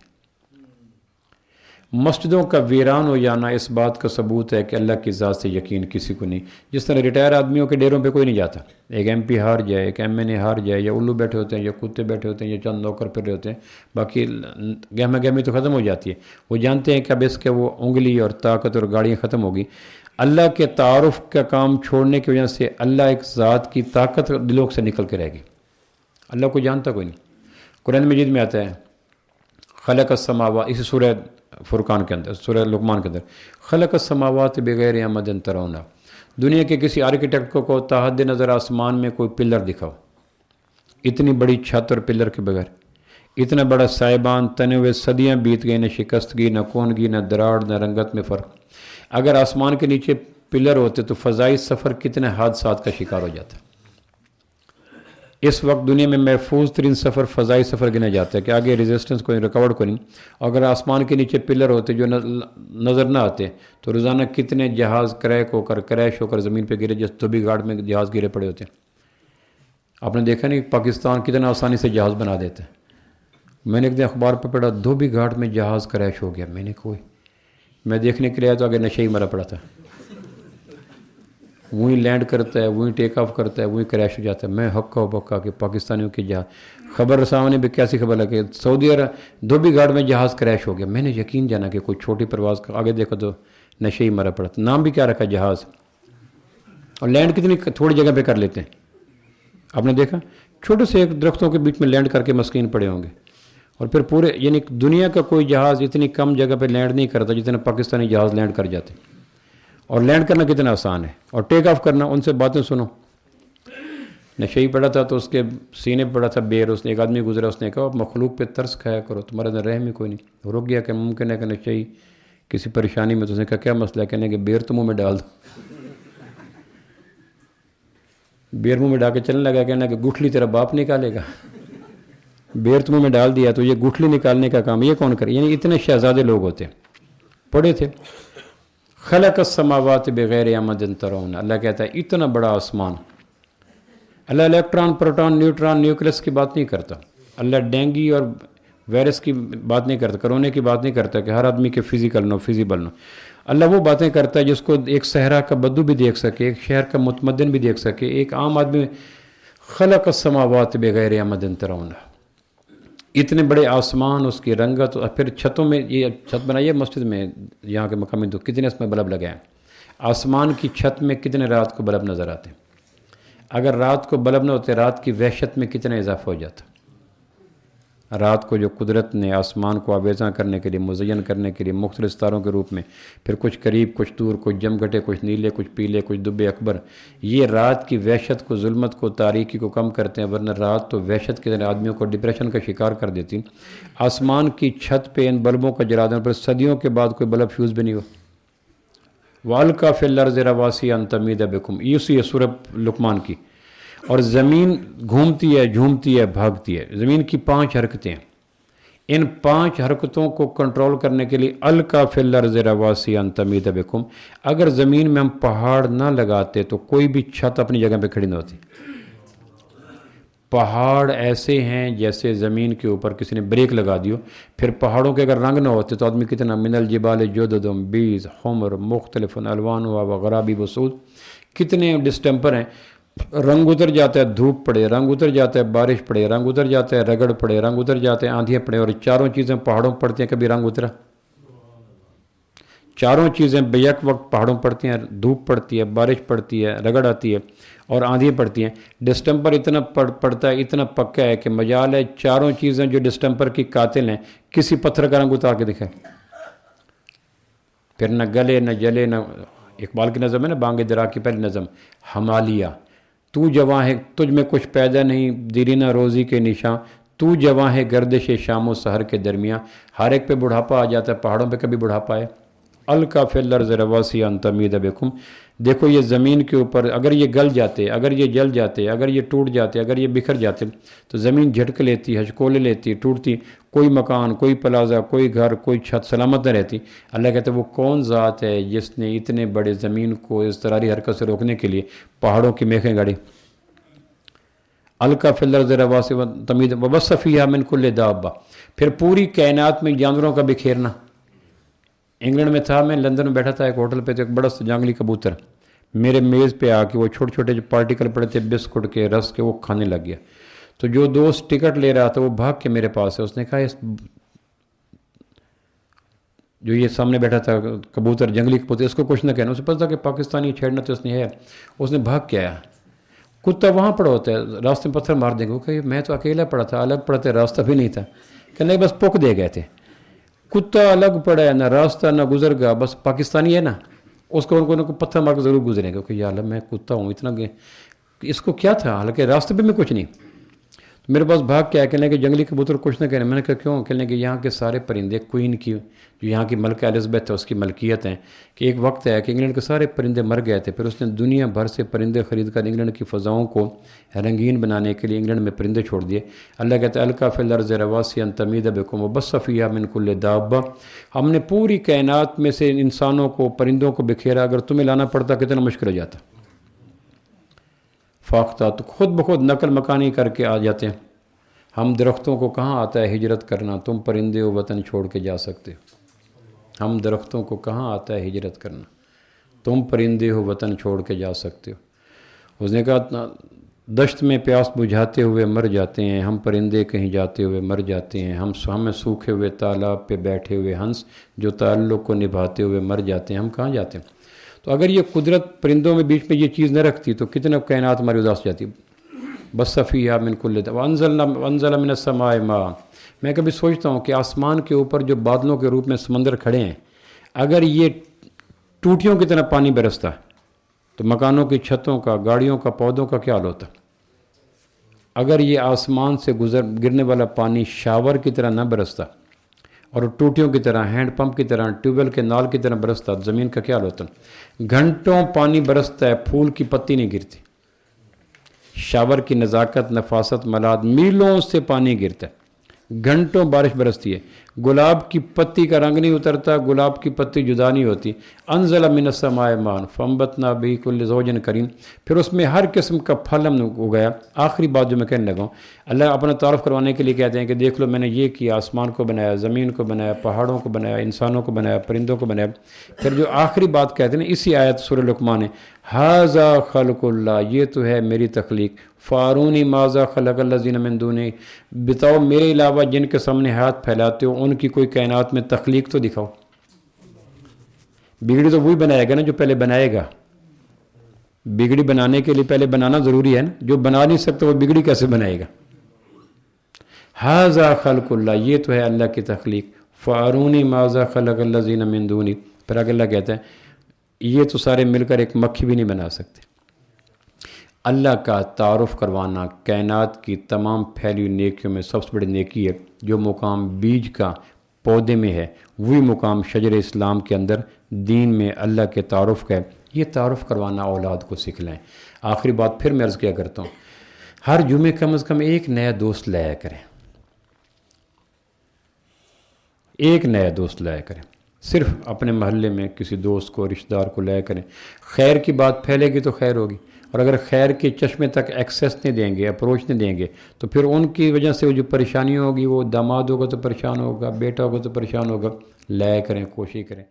مسجدوں کا ویران ہو جانا اس بات کا ثبوت ہے کہ اللہ کی ذات سے یقین کسی کو نہیں. جس طرح ریٹائر آدمیوں کے ڈیروں پہ کوئی نہیں جاتا، ایک ایم پی ہار جائے، ایک ایم این اے ہار جائے، یا الو بیٹھے ہوتے ہیں یا کتے بیٹھے ہوتے ہیں یا چند نوکر پھر رہے ہوتے ہیں، باقی گہما گہمی تو ختم ہو جاتی ہے. وہ جانتے ہیں کہ اب اس کے وہ انگلی اور طاقت اور گاڑیاں ختم ہوگی. اللہ کے تعارف کا کام چھوڑنے کی وجہ سے اللہ ایک ذات کی طاقت دلوں سے نکل کے رہ گئی. اللہ کو جانتا کوئی نہیں. قرآن مجید میں آتا ہے خلق السماوات، اسی سورہ فرقان کے اندر، سورہ لقمان کے اندر، خلق السماوات بغیر عمد ترونہا. دنیا کے کسی آرکیٹیکٹ کو تحد نظر آسمان میں کوئی پلر دکھاؤ، اتنی بڑی چھت اور پلر کے بغیر، اتنا بڑا سائبان تنے ہوئے صدیاں بیت گئی، نہ شکستگی، نہ کونگی، نہ دراڑ، نہ رنگت میں فرق. اگر آسمان کے نیچے پلر ہوتے تو فضائی سفر کتنے حادثات کا شکار ہو جاتا. اس وقت دنیا میں محفوظ ترین سفر فضائی سفر گنا جاتا ہے کہ آگے ریزسٹنس کوئی رکاوٹ کو نہیں. اگر آسمان کے نیچے پلر ہوتے جو نظر نہ آتے تو روزانہ کتنے جہاز کریش ہو کر زمین پہ گرے، جس دھوبی گھاٹ میں جہاز گرے پڑے ہوتے ہیں. آپ نے دیکھا نہیں پاکستان کتنا آسانی سے جہاز بنا دیتا ہے. میں نے ایک دن اخبار پہ پڑھا دھوبی گھاٹ میں جہاز کریش ہو گیا. میں دیکھنے کے لیے آیا تو آگے نشے ہی مرا پڑا تھا. وہیں لینڈ کرتا ہے، وہیں ٹیک آف کرتا ہے، وہیں کریش ہو جاتا ہے. میں ہکا بکا کہ پاکستانیوں کی جہاز خبر رساؤں نے بھی کیسی خبر لگی سعودی عرب دھوبی گھاٹ میں جہاز کریش ہو گیا. میں نے یقین جانا کہ کوئی چھوٹی پرواز کا، آگے دیکھو تو نشے ہی مرا پڑا تھا. نام بھی کیا رکھا جہاز، اور لینڈ کتنی تھوڑی جگہ پہ کر لیتے ہیں. آپ نے دیکھا چھوٹے سے ایک درختوں کے بیچ میں لینڈ کر کے مسکین پڑے ہوں گے. اور پھر پورے یعنی دنیا کا کوئی جہاز اتنی کم جگہ پہ لینڈ نہیں کرتا جتنا پاکستانی جہاز لینڈ کر جاتے. اور لینڈ کرنا کتنا آسان ہے، اور ٹیک آف کرنا. ان سے باتیں سنو. نشئی پڑا تھا تو اس کے سینے پڑا تھا بیر. اس نے ایک آدمی گزرا، اس نے کہا مخلوق پہ ترس کھایا کرو، تمہارے اندر رحم ہی کوئی نہیں. رک گیا کہ ممکن ہے کہ نشئی کسی پریشانی میں. تو اس نے کہا کیا مسئلہ ہے؟ کہنے کہ بیر تو منہ میں ڈال دو. بیر منہ میں ڈال کے چلنے لگا. کہنا کہ گٹھلی تیرا باپ نکالے گا. بیر تو منہ میں ڈال دیا تو یہ گٹھلی نکالنے کا کام یہ کون کرے؟ یعنی اتنے شہزادے لوگ ہوتے پڑے تھے. خلق السماوات بغیر عمد ترون. اللہ کہتا ہے اتنا بڑا آسمان. اللہ الیکٹران، پروٹون، نیوٹران، نیوکلس کی بات نہیں کرتا. اللہ ڈینگی اور وائرس کی بات نہیں کرتا، کرونے کی بات نہیں کرتا کہ ہر آدمی کے فزیکل نو فزیبل نو. اللہ وہ باتیں کرتا ہے جس کو ایک صحرا کا بدو بھی دیکھ سکے، ایک شہر کا متمدن بھی دیکھ سکے، ایک عام آدمی. خلق السماوات بغیر عمد ترون. اتنے بڑے آسمان، اس کی رنگت. اور پھر چھتوں میں، یہ چھت بنائی ہے مسجد میں یہاں کے مقامی، تو کتنے اس میں بلب لگے ہیں. آسمان کی چھت میں کتنے رات کو بلب نظر آتے ہیں. اگر رات کو بلب نہ ہوتے رات کی وحشت میں کتنا اضافہ ہو جاتا. رات کو جو قدرت نے آسمان کو آویزاں کرنے کے لیے، مزین کرنے کے لیے مختلف ستاروں کے روپ میں، پھر کچھ قریب کچھ دور، کچھ جمگھٹے کچھ نیلے کچھ پیلے کچھ دبے اکبر، یہ رات کی وحشت کو، ظلمت کو، تاریکی کو کم کرتے ہیں. ورنہ رات تو وحشت کے ذریعے آدمیوں کو ڈپریشن کا شکار کر دیتی. آسمان کی چھت پہ ان بلبوں کا جلا دینے پر صدیوں کے بعد کوئی بلب فیوز بھی نہیں ہو. وَأَلْقَىٰ فِي الْأَرْضِ رَوَاسِيَ أَن تَمِيدَ بِكُمْ. یہ سورۃ لقمان کی. اور زمین گھومتی ہے، جھومتی ہے، بھاگتی ہے. زمین کی 5 حرکتیں ہیں. ان 5 حرکتوں کو کنٹرول کرنے کے لیے القا فی الارض رواسیٰ ان تمید بکم. اگر زمین میں ہم پہاڑ نہ لگاتے تو کوئی بھی چھت اپنی جگہ پہ کھڑی نہ ہوتی. پہاڑ ایسے ہیں جیسے زمین کے اوپر کسی نے بریک لگا دیو. پھر پہاڑوں کے اگر رنگ نہ ہوتے تو آدمی کتنا من الجبال جدد بیض حمر مختلف الوانها وغرابیب سود. کتنے ڈسٹمپر ہیں. رنگ اتر جاتا ہے، دھوپ پڑے رنگ اتر جاتا ہے، بارش پڑے رنگ اتر جاتا ہے، رگڑ پڑے رنگ اتر جاتے ہیں، آندھیاں پڑے. اور چاروں چیزیں پہاڑوں پڑتی ہیں. کبھی رنگ اترا؟ چاروں چیزیں بیک وقت پہاڑوں پڑتی ہیں. دھوپ پڑتی ہے، بارش پڑتی ہے، رگڑ آتی ہے اور آندھیاں پڑتی ہیں. ڈسٹمپر اتنا پڑتا ہے، اتنا پکا ہے کہ مجال ہے چاروں چیزیں جو ڈسٹمپر کی قاتل ہیں کسی پتھر کا رنگ اتار کے دکھائے. پھر نہ گلے نہ جلے. نہ اقبال کی نظم ہے نا، بانگ درا کی پہلی نظم، ہمالیہ تو جواں ہے تجھ میں کچھ پیدا نہیں دیرینہ روزی کے نشاں. تو جواں ہے گردش شام و سحر کے درمیاں. ہر ایک پہ بڑھاپا آ جاتا ہے، پہاڑوں پہ کبھی بڑھاپا ہے. القا فی الارض رواسیٰ ان تمید بکم. دیکھو یہ زمین کے اوپر اگر یہ گل جاتے، اگر یہ جل جاتے، اگر یہ ٹوٹ جاتے، اگر یہ بکھر جاتے تو زمین جھٹک لیتی، ہچکولے لیتی، ٹوٹتی. کوئی مکان، کوئی پلازہ، کوئی گھر، کوئی چھت سلامت نہ رہتی. اللہ کہتے ہیں وہ کون ذات ہے جس نے اتنے بڑے زمین کو اضطراری حرکت سے روکنے کے لیے پہاڑوں کی میخیں گاڑی. القا فی الارض رواسیٰ ان تمید وبث فیہا من کل دابہ. پھر پوری کائنات میں جانوروں کا بکھیرنا. انگلینڈ میں تھا، میں لندن میں بیٹھا تھا ایک ہوٹل پہ، تو ایک بڑا جنگلی کبوتر میرے میز پہ آ کے وہ چھوٹے چھوٹے جو پارٹیکل پڑے تھے بسکٹ کے، رس کے، وہ کھانے لگ گیا. تو جو دوست ٹکٹ لے رہا تھا وہ بھاگ کے میرے پاس ہے. اس نے کہا جو یہ سامنے بیٹھا تھا کبوتر، جنگلی کبوتر، اس کو کچھ نہ کہنا. اسے پتا تھا کہ پاکستانی چھیڑنا تو اس نے ہے. اس نے بھاگ کے آیا. کتا وہاں پڑا ہوتا ہے، راستے میں پتھر مار دیں گے. وہ کہ میں تو اکیلا پڑا تھا، الگ پڑا تھا، راستہ بھی نہیں تھا. کہ نہیں بس پک دے گئے تھے. کتا الگ پڑا ہے، نہ راستہ نہ گزر گا، بس پاکستانی ہے نا، اس کو ان کو پتھر مار کے ضرور گزریں گے کہ یا اللہ میں کتا ہوں اتنا گئے. اس کو کیا تھا؟ حالانکہ راستے پہ میں کچھ نہیں. میرے پاس بھاگ کے آیا، کہنے کہ جنگلی کبوتر کچھ نہ کہنے. میں نے کہا کیوں؟ کہنے کہ یہاں کے سارے پرندے کوئین کی جو یہاں کی ملکہ الزبیتھ ہے اس کی ملکیت ہیں، کہ ایک وقت ہے کہ انگلینڈ کے سارے پرندے مر گئے تھے، پھر اس نے دنیا بھر سے پرندے خرید کر انگلینڈ کی فضاؤں کو رنگین بنانے کے لیے انگلینڈ میں پرندے چھوڑ دیے. اللہ کہتا ہے القا فی الارض رواسیا ان تمید بکم وبث فیہا من کل دابہ. ہم نے پوری کائنات میں سے انسانوں کو پرندوں کو بکھیرا، اگر تمہیں لانا پڑتا کتنا مشکل ہو جاتا. فاختہ تو خود بخود نقل مکانی کر کے آ جاتے ہیں. ہم درختوں کو کہاں آتا ہے ہجرت کرنا، تم پرندے و وطن چھوڑ کے جا سکتے ہو. ہم درختوں کو کہاں آتا ہے ہجرت کرنا، تم پرندے ہو وطن چھوڑ کے جا سکتے ہو. اس نے کہا دشت میں پیاس بجھاتے ہوئے مر جاتے ہیں ہم، پرندے کہیں جاتے ہوئے مر جاتے ہیں ہم. ہمیں سوکھے ہوئے تالاب پہ بیٹھے ہوئے ہنس جو تعلق کو نبھاتے ہوئے مر جاتے ہیں، ہم کہاں جاتے ہیں. تو اگر یہ قدرت پرندوں میں بیچ میں یہ چیز نہ رکھتی تو کتنا کائنات ہماری اداس جاتی. بس فیہا من کل وانزل من السماء ماء. میں کبھی سوچتا ہوں کہ آسمان کے اوپر جو بادلوں کے روپ میں سمندر کھڑے ہیں، اگر یہ ٹوٹیوں کی طرح پانی برستا ہے تو مکانوں کی چھتوں کا، گاڑیوں کا، پودوں کا کیا حال ہوتا. اگر یہ آسمان سے گرنے والا پانی شاور کی طرح نہ برستا اور ٹوٹیوں کی طرح، ہینڈ پمپ کی طرح، ٹیوب ویل کے نال کی طرح برستا، زمین کا کیا حال ہوتا. گھنٹوں پانی برستا ہے، پھول کی پتی نہیں گرتی. شاور کی نزاکت، نفاست، ملاد، میلوں سے پانی گرتا ہے، گھنٹوں بارش برستی ہے. گلاب کی پتی کا رنگ نہیں اترتا، گلاب کی پتی جدا نہیں ہوتی. انزل من السماء ماء فانبتنا به كل زوج کریم. پھر اس میں ہر قسم کا پھل ہم اگایا. آخری بات جو میں کہنے لگا ہوں، اللہ اپنا تعارف کروانے کے لیے کہتے ہیں کہ دیکھ لو میں نے یہ کیا، آسمان کو بنایا، زمین کو بنایا، پہاڑوں کو بنایا، انسانوں کو بنایا، پرندوں کو بنایا. پھر جو آخری بات کہتے ہیں اسی آیت سورہ لقمان ہے، ھذا خلق اللہ، یہ تو ہے میری تخلیق. فارونی ماذا خلق الذین من دونہ، بتاؤ میرے علاوہ جن کے سامنے ہاتھ پھیلاتے ہو ان کی کوئی کائنات میں تخلیق تو دکھاؤ. بگڑی تو وہی بنائے گا نا جو پہلے بنائے گا. بگڑی بنانے کے لیے پہلے بنانا ضروری ہے نا، جو بنا نہیں سکتا وہ بگڑی کیسے بنائے گا. ھذا خلق اللہ، یہ تو ہے اللہ کی تخلیق. فارونی ماذا خلق الذین من دونہ. پھر آگے اللہ کہتا ہے یہ تو سارے مل کر ایک مکھی بھی نہیں بنا سکتے. اللہ کا تعارف کروانا کائنات کی تمام پھیلی ہوئی نیکیوں میں سب سے بڑی نیکی ہے. جو مقام بیج کا پودے میں ہے وہی مقام شجر اسلام کے اندر دین میں اللہ کے تعارف کا ہے. یہ تعارف کروانا اولاد کو سکھ لیں. آخری بات پھر میں عرض کیا کرتا ہوں، ہر جمعے کم از کم ایک نیا دوست لایا کریں. ایک نیا دوست لایا کریں، صرف اپنے محلے میں کسی دوست کو، رشتہ دار کو لایا کریں. خیر کی بات پھیلے گی تو خیر ہوگی، اور اگر خیر کے چشمے تک ایکسیس نہیں دیں گے، اپروچ نہیں دیں گے، تو پھر ان کی وجہ سے وہ جو پریشانی ہوگی، وہ داماد ہوگا تو پریشان ہوگا، بیٹا ہوگا تو پریشان ہوگا. لایا کریں، کوشش کریں.